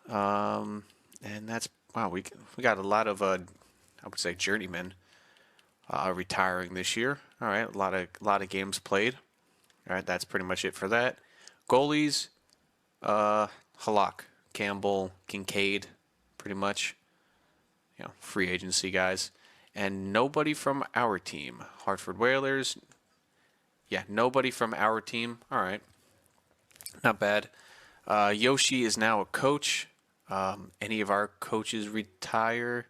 And that's, wow, we got a lot of, I would say, journeymen retiring this year. All right, a lot of games played. All right, that's pretty much it for that. Goalies, Halak, Campbell, Kincaid, pretty much. Free agency guys. And nobody from our team. Hartford Whalers. Yeah, nobody from our team. All right. Not bad. Yoshi is now a coach. Any of our coaches retire?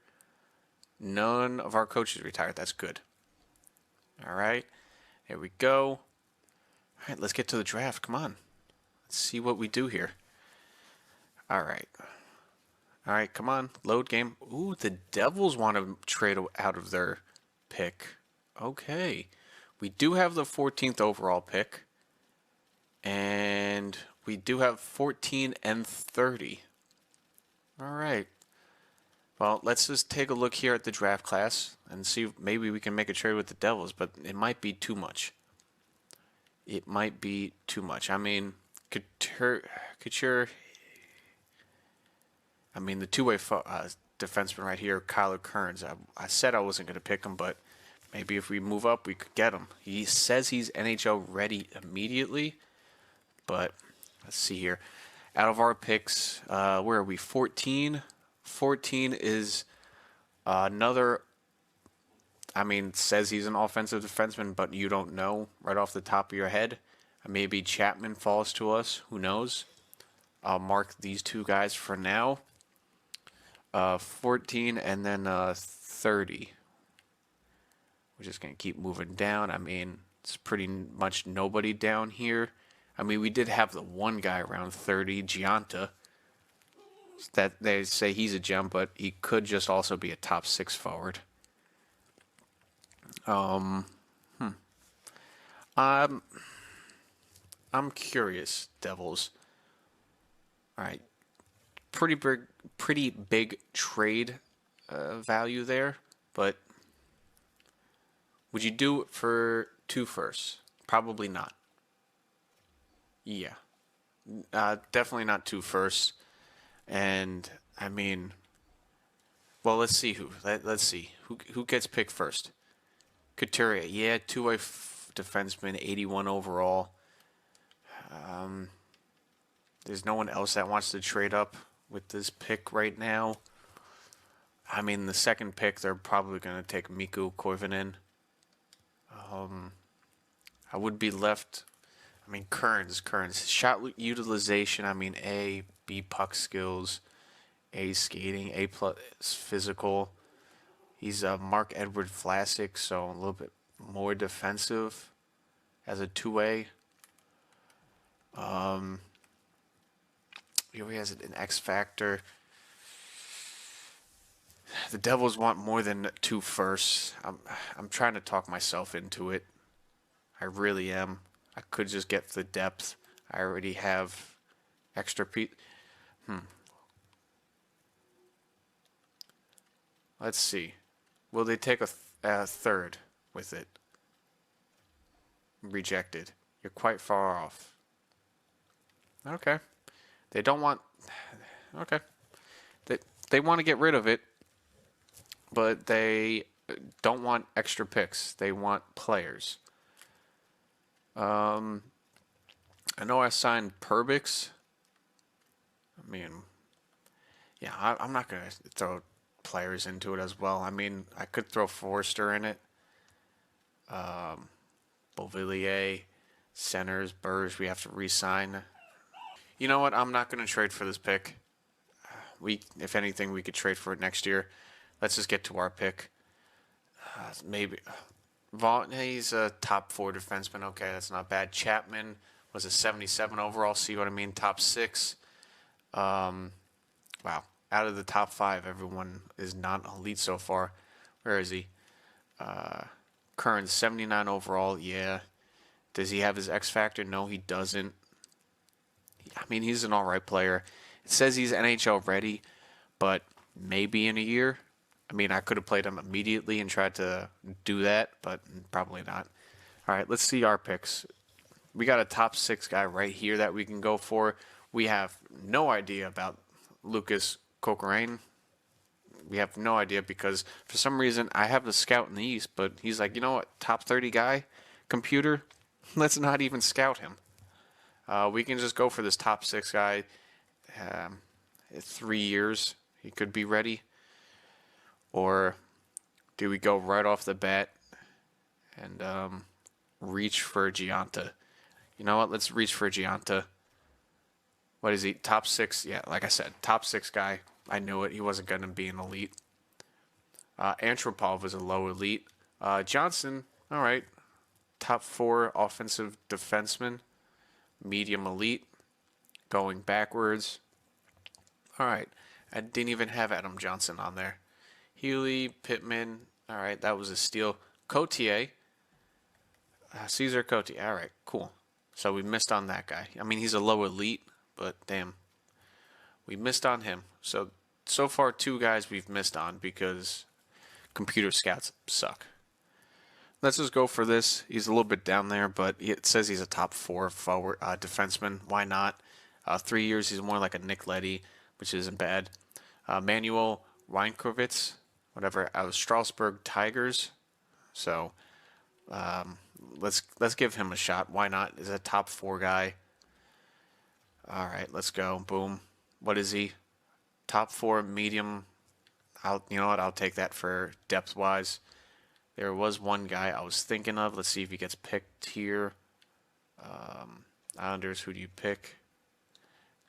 None of our coaches retired. That's good. All right. There we go. All right, let's get to the draft. Come on. Let's see what we do here. All right. All right, come on. Load game. Ooh, the Devils want to trade out of their pick. Okay. We do have the 14th overall pick. And we do have 14 and 30. All right. Well, let's just take a look here at the draft class and see if maybe we can make a trade with the Devils, but it might be too much. It might be too much. I mean, Couture. I mean, the two-way defenseman right here, Kyler Kearns. I said I wasn't going to pick him, but maybe if we move up, we could get him. He says he's NHL ready immediately, but let's see here. Out of our picks, where are we? 14. 14 is another. I mean, says he's an offensive defenseman, but you don't know right off the top of your head. Maybe Chapman falls to us. Who knows? I'll mark these two guys for now. 14 and then 30. We're just going to keep moving down. I mean, it's pretty much nobody down here. I mean, we did have the one guy around 30, Gianta, that they say he's a gem, but he could just also be a top 6 forward. I'm curious, Devils. All right, pretty big trade value there, but would you do it for 2 firsts? Probably not. Yeah, definitely not 2 firsts. And I mean, well, let's see let's see who gets picked first. Couturier, yeah, 2-way defenseman, 81 overall. There's no one else that wants to trade up with this pick right now. I mean, the second pick, they're probably going to take Mikko Koivunen. I would be left. I mean, Kearns, shot utilization. I mean, A, B puck skills, A skating, A plus physical. He's a Mark-Edward Vlasic, so a little bit more defensive as a 2-way. He has an X factor. The Devils want more than 2 firsts. I'm trying to talk myself into it. I really am. I could just get the depth. I already have extra Let's see. Will they take a third with it? Rejected. You're quite far off. Okay. They don't want. Okay. They they want to get rid of it, but they don't want extra picks. They want players. Um, I know I signed Perbix. I mean, yeah, I'm not gonna throw players into it as well. I mean, I could throw Forrester in it. Beauvillier, centers, Burge. We have to re-sign. You know what? I'm not gonna trade for this pick. If anything, we could trade for it next year. Let's just get to our pick. Maybe Vaughn. He's a top 4 defenseman. Okay, that's not bad. Chapman was a 77 overall. See what I mean? Top 6. Wow. Out of the top 5, everyone is not elite so far. Where is he? Curran 79 overall. Yeah. Does he have his X factor? No, he doesn't. I mean, he's an all right player. It says he's NHL ready, but maybe in a year. I mean, I could have played him immediately and tried to do that, but probably not. All right, let's see our picks. We got a top 6 guy right here that we can go for. We have no idea about Lucas Coquelin. We have no idea because for some reason I have the scout in the East, but he's like, you know what, top 30 guy, computer, let's not even scout him. We can just go for this top 6 guy. 3 years, he could be ready. Or do we go right off the bat and reach for Gianta? You know what? Let's reach for Gianta. What is he? Top 6? Yeah, like I said, top 6 guy. I knew it. He wasn't going to be an elite. Antropov was a low elite. Johnson, all right. Top 4 offensive defenseman. Medium elite. Going backwards. All right. I didn't even have Adam Johnson on there. Healy, Pittman. All right, that was a steal. Cotier. Caesar Cotier. All right, cool. So we missed on that guy. I mean, he's a low elite, but damn. We missed on him. So far, 2 guys we've missed on because computer scouts suck. Let's just go for this. He's a little bit down there, but it says he's a top 4 forward defenseman. Why not? 3 years, he's more like a Nick Leddy, which isn't bad. Manuel Reinkovitz, whatever, out of Strasbourg Tigers. So let's give him a shot. Why not? He's a top 4 guy. All right, let's go. Boom. What is he? Top 4 medium. You know what? I'll take that for depth wise. There was one guy I was thinking of. Let's see if he gets picked here. Islanders, who do you pick?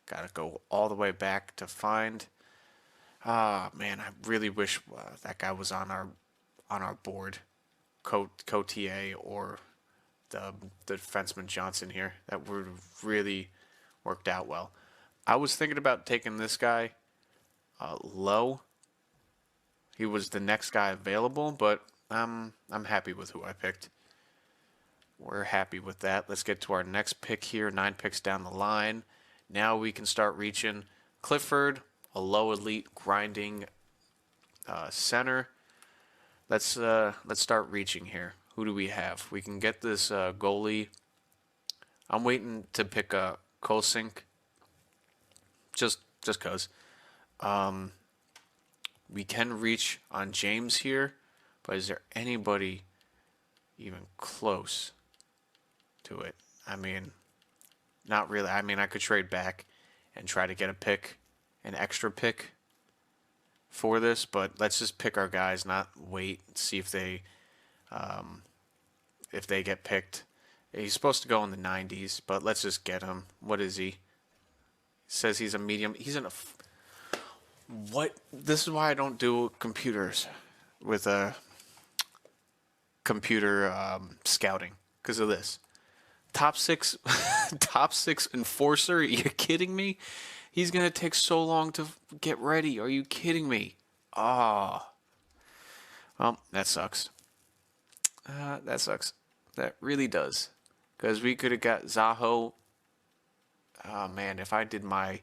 Gotta go all the way back to find. Ah, man, I really wish that guy was on our board. Cotier or the defenseman Johnson here. That would have really worked out well. I was thinking about taking this guy low. He was the next guy available, but I'm happy with who I picked. We're happy with that. Let's get to our next pick here. 9 picks down the line. Now we can start reaching. Clifford, a low elite grinding center. Let's start reaching here. Who do we have? We can get this goalie. I'm waiting to pick a Kosink. Just cause. We can reach on James here, but is there anybody even close to it? I mean, not really. I mean, I could trade back and try to get a pick, an extra pick for this, but let's just pick our guys, not wait and see if they get picked. He's supposed to go in the 90s, but let's just get him. What is he? Says he's a medium. He's in a what? This is why I don't do computers with a computer scouting because of this. Top 6, top 6 enforcer. Are you kidding me? He's gonna take so long to get ready. Are you kidding me? Ah. Well, that sucks. That sucks. That really does. Because we could have got Zaho. Oh, man, if I did my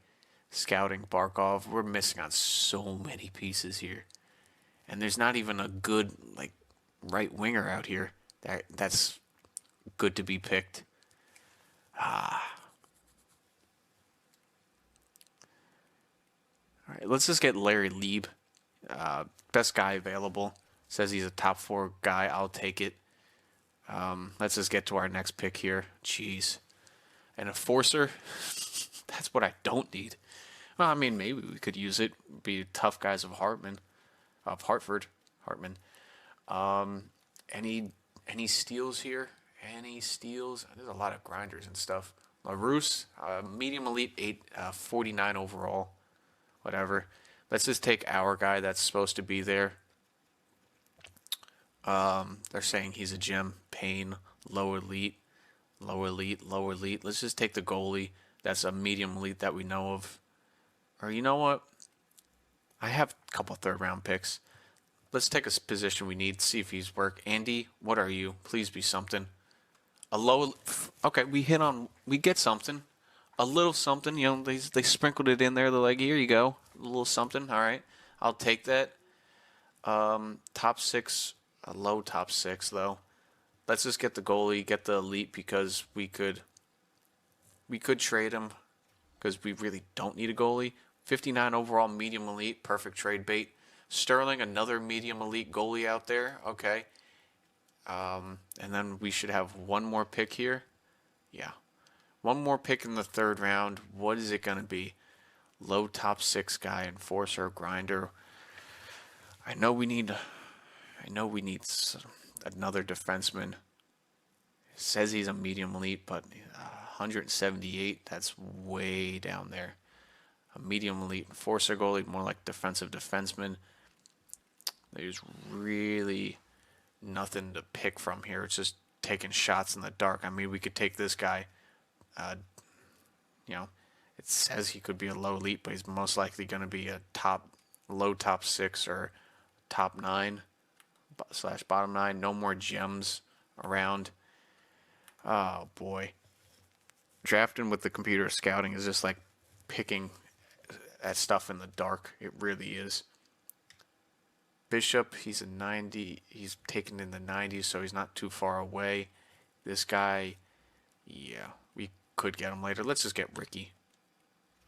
scouting Barkov, we're missing on so many pieces here. And there's not even a good like right winger out here that's good to be picked. All right, let's just get Larry Lieb, best guy available. Says he's a top 4 guy. I'll take it. Let's just get to our next pick here. Jeez, an enforcer. That's what I don't need. Well, I mean, maybe we could use it. Be tough guys of Hartford. Hartman. Any steals here? Any steals? There's a lot of grinders and stuff. LaRousse, medium elite 8, 49 overall. Whatever. Let's just take our guy that's supposed to be there. They're saying he's a gem. Payne, low elite, low elite, low elite. Let's just take the goalie. That's a medium elite that we know of. Or you know what? I have a couple 3rd round picks. Let's take a position we need. See if he's work. Andy, what are you? Please be something. A low. Okay, we get something. A little something. You know, they sprinkled it in there. They're like, here you go, a little something. All right, I'll take that. Top 6, a low top 6 though. Let's just get the goalie, get the elite because we could trade him because we really don't need a goalie. 59 overall, medium elite, perfect trade bait. Sterling, another medium elite goalie out there. Okay. And then we should have one more pick here. Yeah. One more pick in the 3rd round. What is it going to be? Low top 6 guy, enforcer, grinder. I know we need another defenseman. It says he's a medium elite, but 178, that's way down there. A medium elite enforcer goalie, more like defensive defenseman. There's really nothing to pick from here. It's just taking shots in the dark. I mean, we could take this guy. You know, it says he could be a low elite, but he's most likely going to be a low top 6 or top 9 / bottom 9. No more gems around. Oh boy, drafting with the computer scouting is just like picking at stuff in the dark. It really is. Bishop, he's a 90. He's taken in the 90s, so he's not too far away. This guy, yeah, we could get him later. Let's just get Ricky.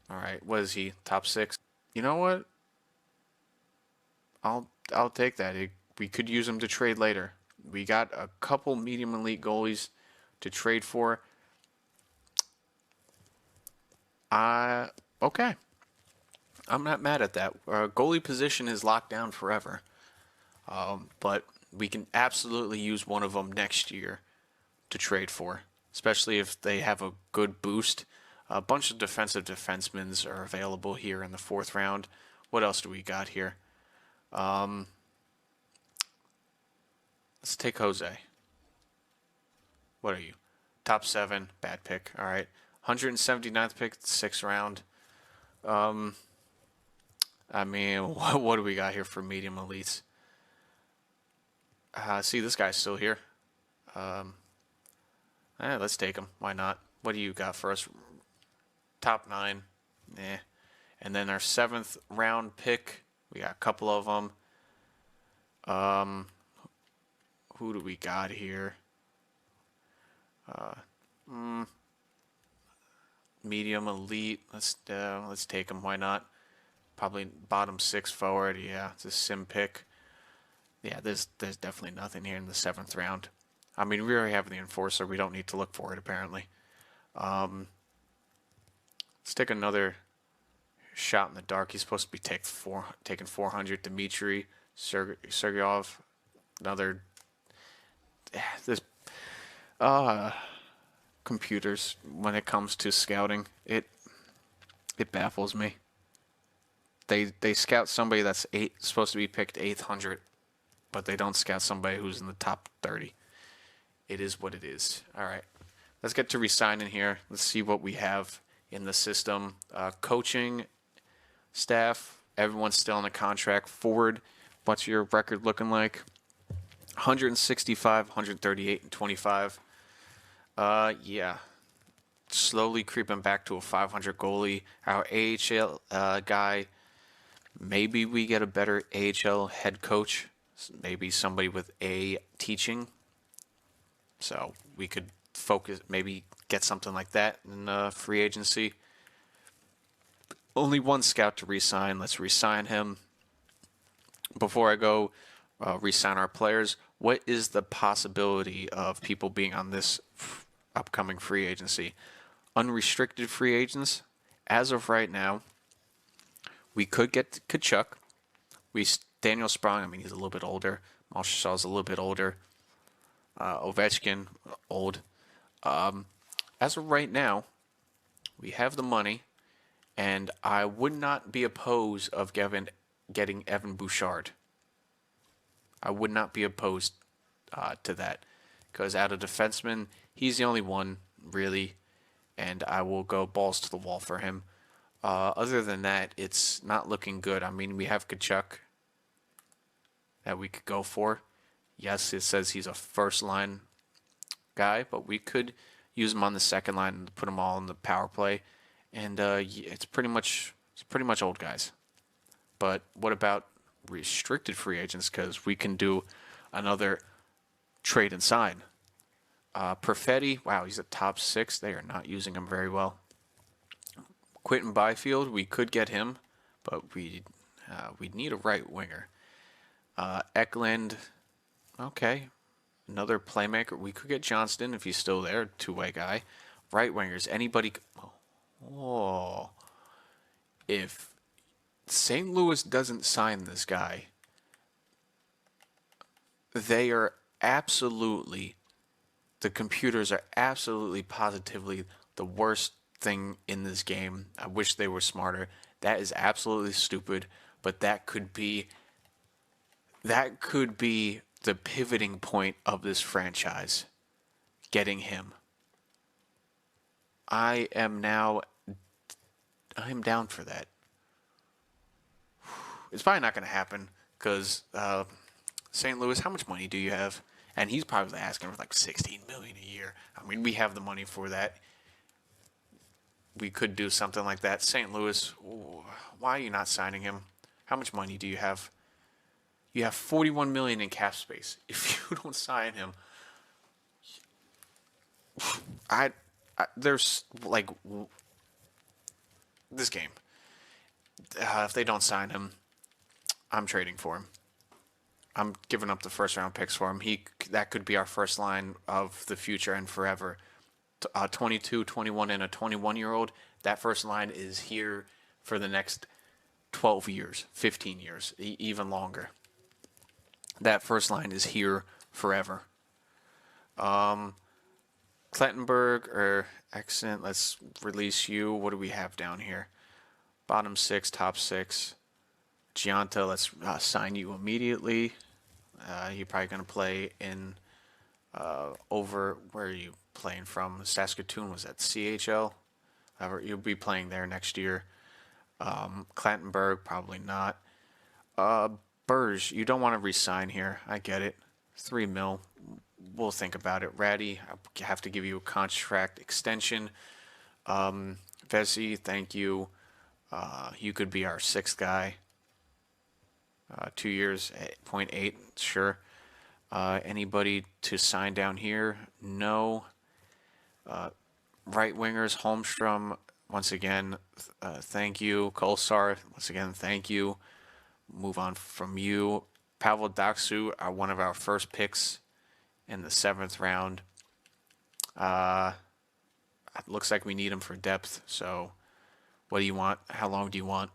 All right, what is he? Top 6. You know what? I'll take that. We could use him to trade later. We got a couple medium elite goalies to trade for. Okay. I'm not mad at that. Our goalie position is locked down forever. But we can absolutely use one of them next year to trade for, especially if they have a good boost. A bunch of defensive defensemen are available here in the 4th round. What else do we got here? Let's take Jose. What are you? Top 7, bad pick. All right. 179th pick, 6th round. I mean, what do we got here for medium elites? See, this guy's still here. Let's take him. Why not? What do you got for us? Top 9. And then our 7th round pick, we got a couple of them. Who do we got here? Medium elite. Let's take him. Why not? Probably bottom 6 forward. Yeah, it's a sim pick. Yeah, there's definitely nothing here in the 7th round. I mean, we already have the enforcer. We don't need to look for it apparently. Let's take another shot in the dark. He's supposed to be taking 400. Dmitry Sergeyov. Another. This computers when it comes to scouting, it baffles me. They scout somebody that's supposed to be picked 800, but they don't scout somebody who's in the top 30. It is what it is. All right, let's get to resigning here. Let's see what we have in the system. Coaching staff, everyone's still on a contract. Forward, what's your record looking like? 165, 138, and 25. Yeah. Slowly creeping back to a 500 goalie. Our AHL guy, Maybe we get a better AHL head coach, maybe somebody with a teaching. So we could focus, maybe get something like that in free agency. Only one scout to re-sign. Let's re-sign him. Before I go re-sign our players, what is the possibility of people being on this upcoming free agency? Unrestricted free agents. As of right now, we could get Kachuk. Daniel Sprong, I mean, he's a little bit older. Marshall's a little bit older. Ovechkin, old. As of right now, we have the money, and I would not be opposed of getting Evan Bouchard. I would not be opposed to that, because out of defensemen, he's the only one really, and I will go balls to the wall for him. Other than that, it's not looking good. I mean, we have Kachuk that we could go for. Yes, it says he's a first line guy, but we could use him on the second line and put them all in the power play. And it's pretty much old guys. But what about restricted free agents? Because we can do another trade and sign. Perfetti, wow, he's a top 6. They are not using him very well. Quentin Byfield, we could get him, but we need a right winger. Eklund, okay, another playmaker. We could get Johnston if he's still there, two-way guy. Right wingers, anybody. Oh, if St. Louis doesn't sign this guy, they are absolutely, the computers are absolutely positively the worst thing in this game. I wish they were smarter. That is absolutely stupid, but that could be the pivoting point of this franchise. Getting him. I am down for that. It's probably not going to happen because St. Louis, how much money do you have? And he's probably asking for like $16 million a year. I mean, we have the money for that. We could do something like that. St. Louis, why are you not signing him? How much money do you have? You have $41 million in cap space. If you don't sign him, there's like this game. If they don't sign him, I'm trading for him. I'm giving up the first round picks for him. That could be our first line of the future and forever. 22, 21, and a 21-year-old. That first line is here for the next 12 years, 15 years, even longer. That first line is here forever. Klettenberg or Accent, let's release you. What do we have down here? Bottom 6, top 6. Gianta, let's sign you immediately. You're probably going to play in over, where are you playing from? Saskatoon, was that CHL? You'll be playing there next year. Klettenberg, probably not. Burge, you don't want to re-sign here. I get it. $3 million. We'll think about it. Ratty, I have to give you a contract extension. Vesey, thank you. You could be our 6th guy. 2 years, 0.8, sure. Anybody to sign down here? No. Right wingers, Holmstrom, once again, thank you. Kolsar, once again, thank you. Move on from you. Pavel Daxu, one of our first picks in the 7th round. It looks like we need him for depth, so what do you want? How long do you want?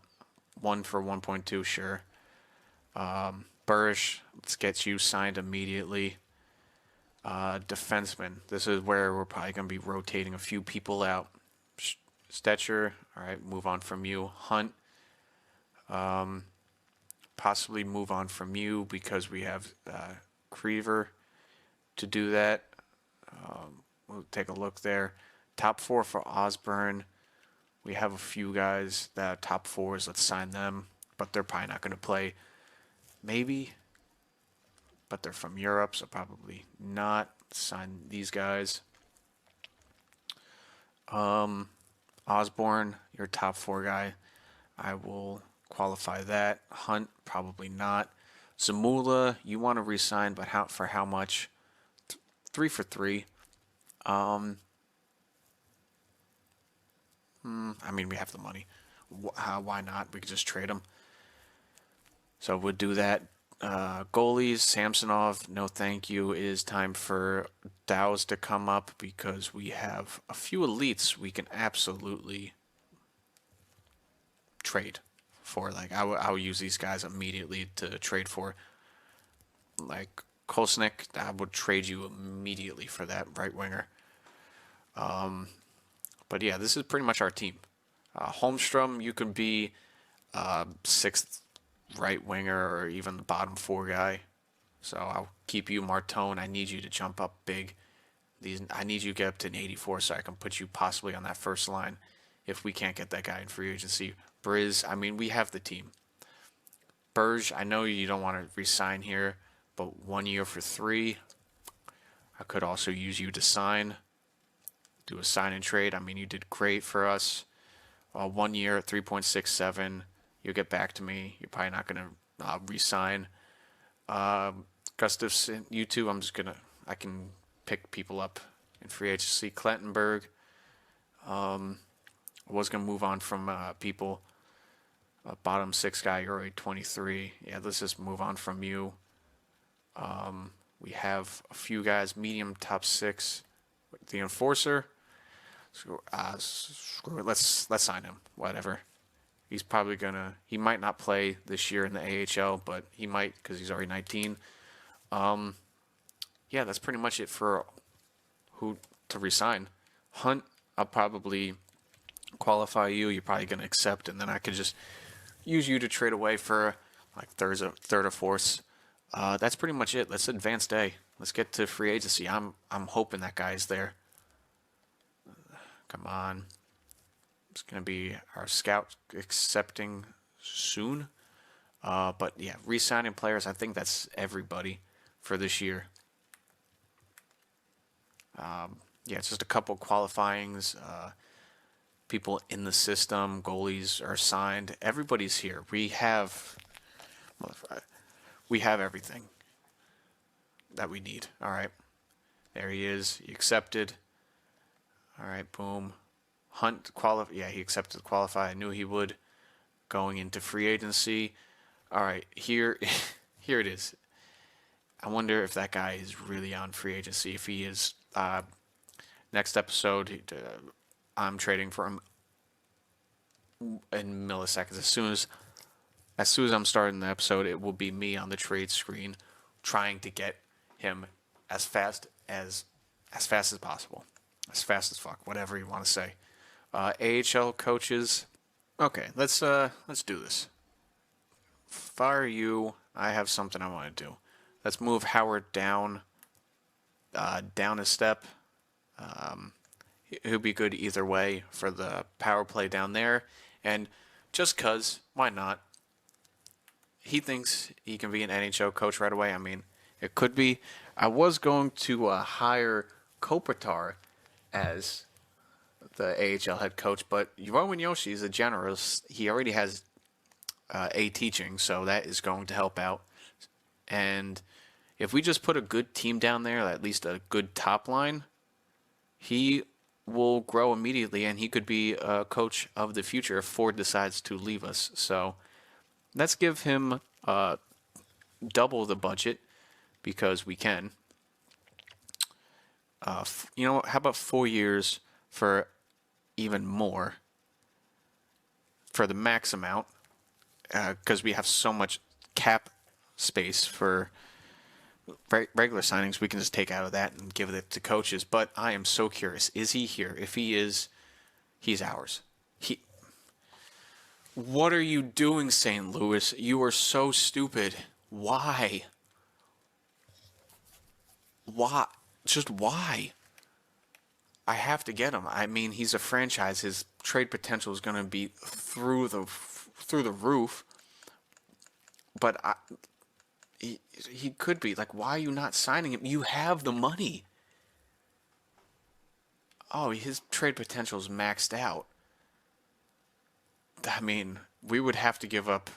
1 for 1.2, sure. Burrish, let's get you signed immediately. Defenseman, this is where we're probably going to be rotating a few people out. Stetcher, all right, move on from you. Hunt, possibly move on from you because we have Creever to do that. We'll take a look there. Top 4 for Osborne. We have a few guys that top 4s. Let's sign them, but they're probably not going to play. Maybe, but they're from Europe, so probably not. Sign these guys. Osborne, your top 4 guy. I will qualify that. Hunt, probably not. Zamula, you want to resign, but for how much? 3 for 3. I mean, we have the money. Why not? We could just trade him. So we'll do that. Goalies, Samsonov, no thank you. It is time for Dows to come up because we have a few elites we can absolutely trade for. Like, I would use these guys immediately to trade for. Like, Kosnick, I would trade you immediately for that right winger. But yeah, this is pretty much our team. Holmstrom, you could be sixth right winger or even the bottom four guy. So I'll keep you. Martone, I need you to jump up big. I need you to get up to an 84 so I can put you possibly on that first line if we can't get that guy in free agency. Briz, I mean, we have the team. Burge, I know you don't want to resign here, but 1 year for 3. I could also use you to sign. Do a sign and trade. I mean, you did great for us. 1 year at 3.67. You'll get back to me. You're probably not going to re-sign. Gustafson, you two, I can pick people up in free agency. Klettenberg. I was going to move on from people. Bottom 6 guy, you're already 23. Yeah, let's just move on from you. We have a few guys, medium top 6. The Enforcer. Screw it. Let's sign him. Whatever. He's probably he might not play this year in the AHL, but he might because he's already 19. Yeah, that's pretty much it for who to resign. Hunt, I'll probably qualify you. You're probably going to accept, and then I could just use you to trade away for like third or fourths. That's pretty much it. Let's advance day. Let's get to free agency. I'm hoping that guy's there. Come on. It's going to be our scout accepting soon. But yeah, re-signing players, I think that's everybody for this year. Yeah, it's just a couple qualifyings. People in the system, goalies are signed. Everybody's here. We have everything that we need. All right. There he is. He accepted. All right, boom. Hunt yeah, he accepted to qualify. I knew he would. Going into free agency. All right, here it is. I wonder if that guy is really on free agency. If he is, next episode, I'm trading for him in milliseconds. As soon as I'm starting the episode, it will be me on the trade screen, trying to get him as fast as possible, as fast as fuck, whatever you want to say. AHL coaches. Okay, let's do this. Fire you. I have something I want to do. Let's move Howard down a step. He'll be good either way for the power play down there. And just 'cause, why not? He thinks he can be an NHL coach right away. I mean, it could be. I was going to hire Kopitar as the AHL head coach, but Roman Yoshi is a generalist. He already has A teaching, so that is going to help out. And if we just put a good team down there, at least a good top line, he will grow immediately, and he could be a coach of the future if Ford decides to leave us. So let's give him double the budget because we can. You know, how about 4 years for even more for the max amount? Because we have so much cap space for regular signings, we can just take out of that and give it to coaches. But I am so curious. Is he here? If he is, he's ours. What are you doing, St. Louis? You are so stupid. Why? Why? Just why? I have to get him. I mean, he's a franchise. His trade potential is going to be through the roof. But he could be. Like, why are you not signing him? You have the money. Oh, his trade potential is maxed out. I mean, we would have to give up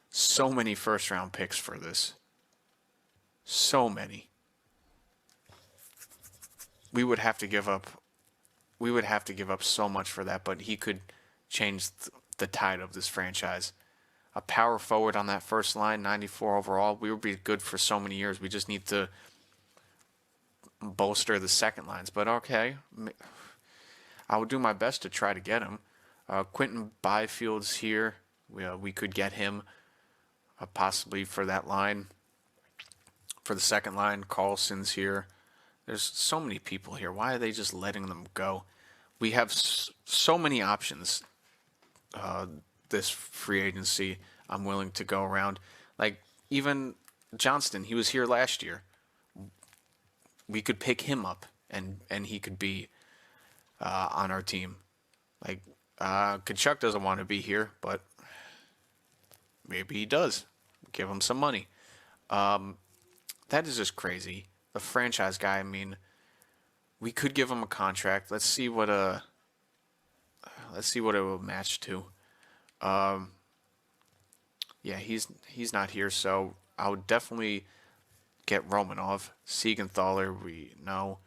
so many first round picks for this. So many. We would have to give up so much for that, but he could change the tide of this franchise. A power forward on that first line, 94 overall. We would be good for so many years. We just need to bolster the second lines. But okay, I would do my best to try to get him. Quentin Byfield's here. We could get him possibly for that line. For the second line, Carlson's here. There's so many people here. Why are they just letting them go? We have so many options this free agency. I'm willing to go around. Like, even Johnston, he was here last year. We could pick him up, and he could be on our team. Like, Kachuk doesn't want to be here, but maybe he does. Give him some money. That is just crazy. The franchise guy, I mean, we could give him a contract. Let's see what it will match to. Yeah, he's not here, so I would definitely get Romanov. Siegenthaler, we know.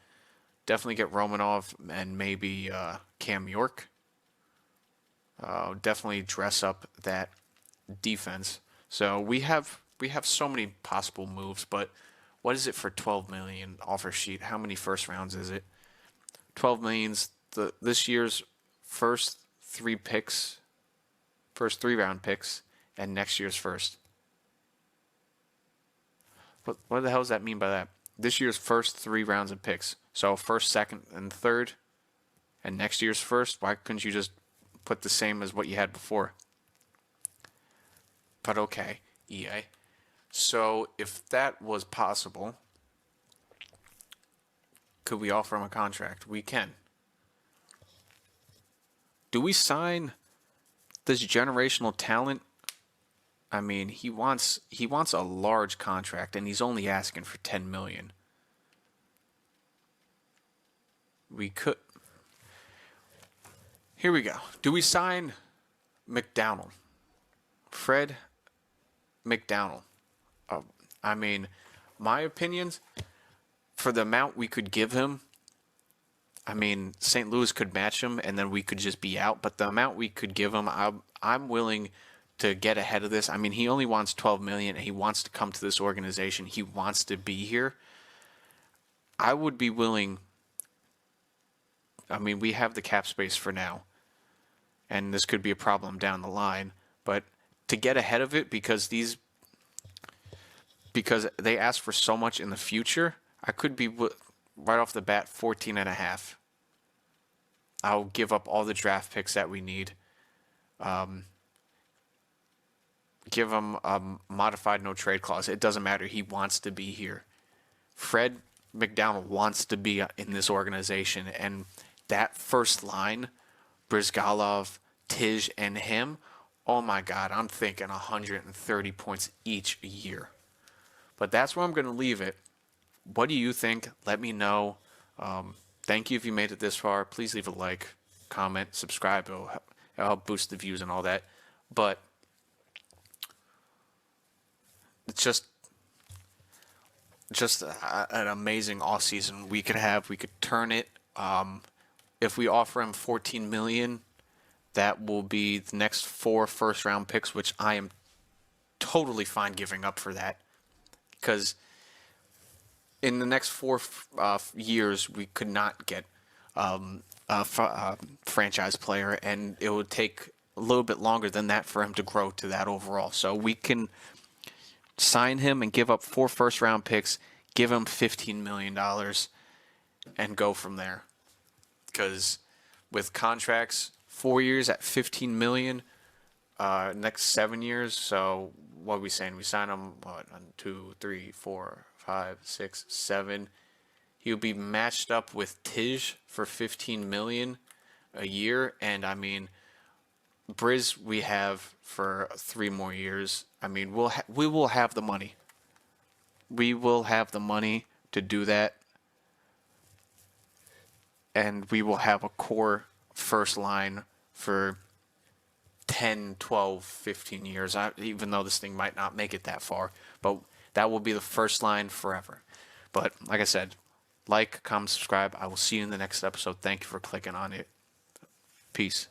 Definitely get Romanov and maybe Cam York. Definitely dress up that defense. So we have so many possible moves, but what is it for 12 million offer sheet? How many first rounds is it? 12 million's this year's first three round picks, and next year's first. What the hell does that mean by that? This year's first 3 rounds of picks. So first, second, and third, and next year's first. Why couldn't you just put the same as what you had before? But okay, EA. So if that was possible, could we offer him a contract? We can. Do we sign this generational talent? I mean, he wants a large contract, and he's only asking for 10 million. We could. Here we go. Do we sign McDowell? Fred McDowell. I mean, my opinions, for the amount we could give him, I mean, St. Louis could match him, and then we could just be out. But the amount we could give him, I'm willing to get ahead of this. I mean, he only wants 12 million, and he wants to come to this organization. He wants to be here. I would be willing. I mean, we have the cap space for now, and this could be a problem down the line. But to get ahead of it, because they ask for so much in the future, I could be right off the bat 14.5. I'll give up all the draft picks that we need. Give him a modified no trade clause. It doesn't matter. He wants to be here. Fred McDowell wants to be in this organization, and that first line, Brizgalov, Tij, and him, oh my God, I'm thinking 130 points each year. But that's where I'm going to leave it. What do you think? Let me know. Thank you if you made it this far. Please leave a like, comment, subscribe. It'll help boost the views and all that. But it's just an amazing offseason we could have. We could turn it. If we offer him 14 million, that will be the next 4 first-round picks, which I am totally fine giving up for that. Because in the next 4 years, we could not get a franchise player, and it would take a little bit longer than that for him to grow to that overall. So we can sign him and give up 4 first-round picks, give him $15 million, and go from there. Because with contracts, 4 years at $15 million, next 7 years. So what are we saying? We sign him 1, 2, 3, 4, 5, 6, 7. He'll be matched up with Tij for $15 million a year, and I mean, Briz we have for 3 more years. I mean, we will have the money. We will have the money to do that. And we will have a core first line for 10, 12, 15 years, even though this thing might not make it that far. But that will be the first line forever. But like I said, like, comment, subscribe. I will see you in the next episode. Thank you for clicking on it. Peace.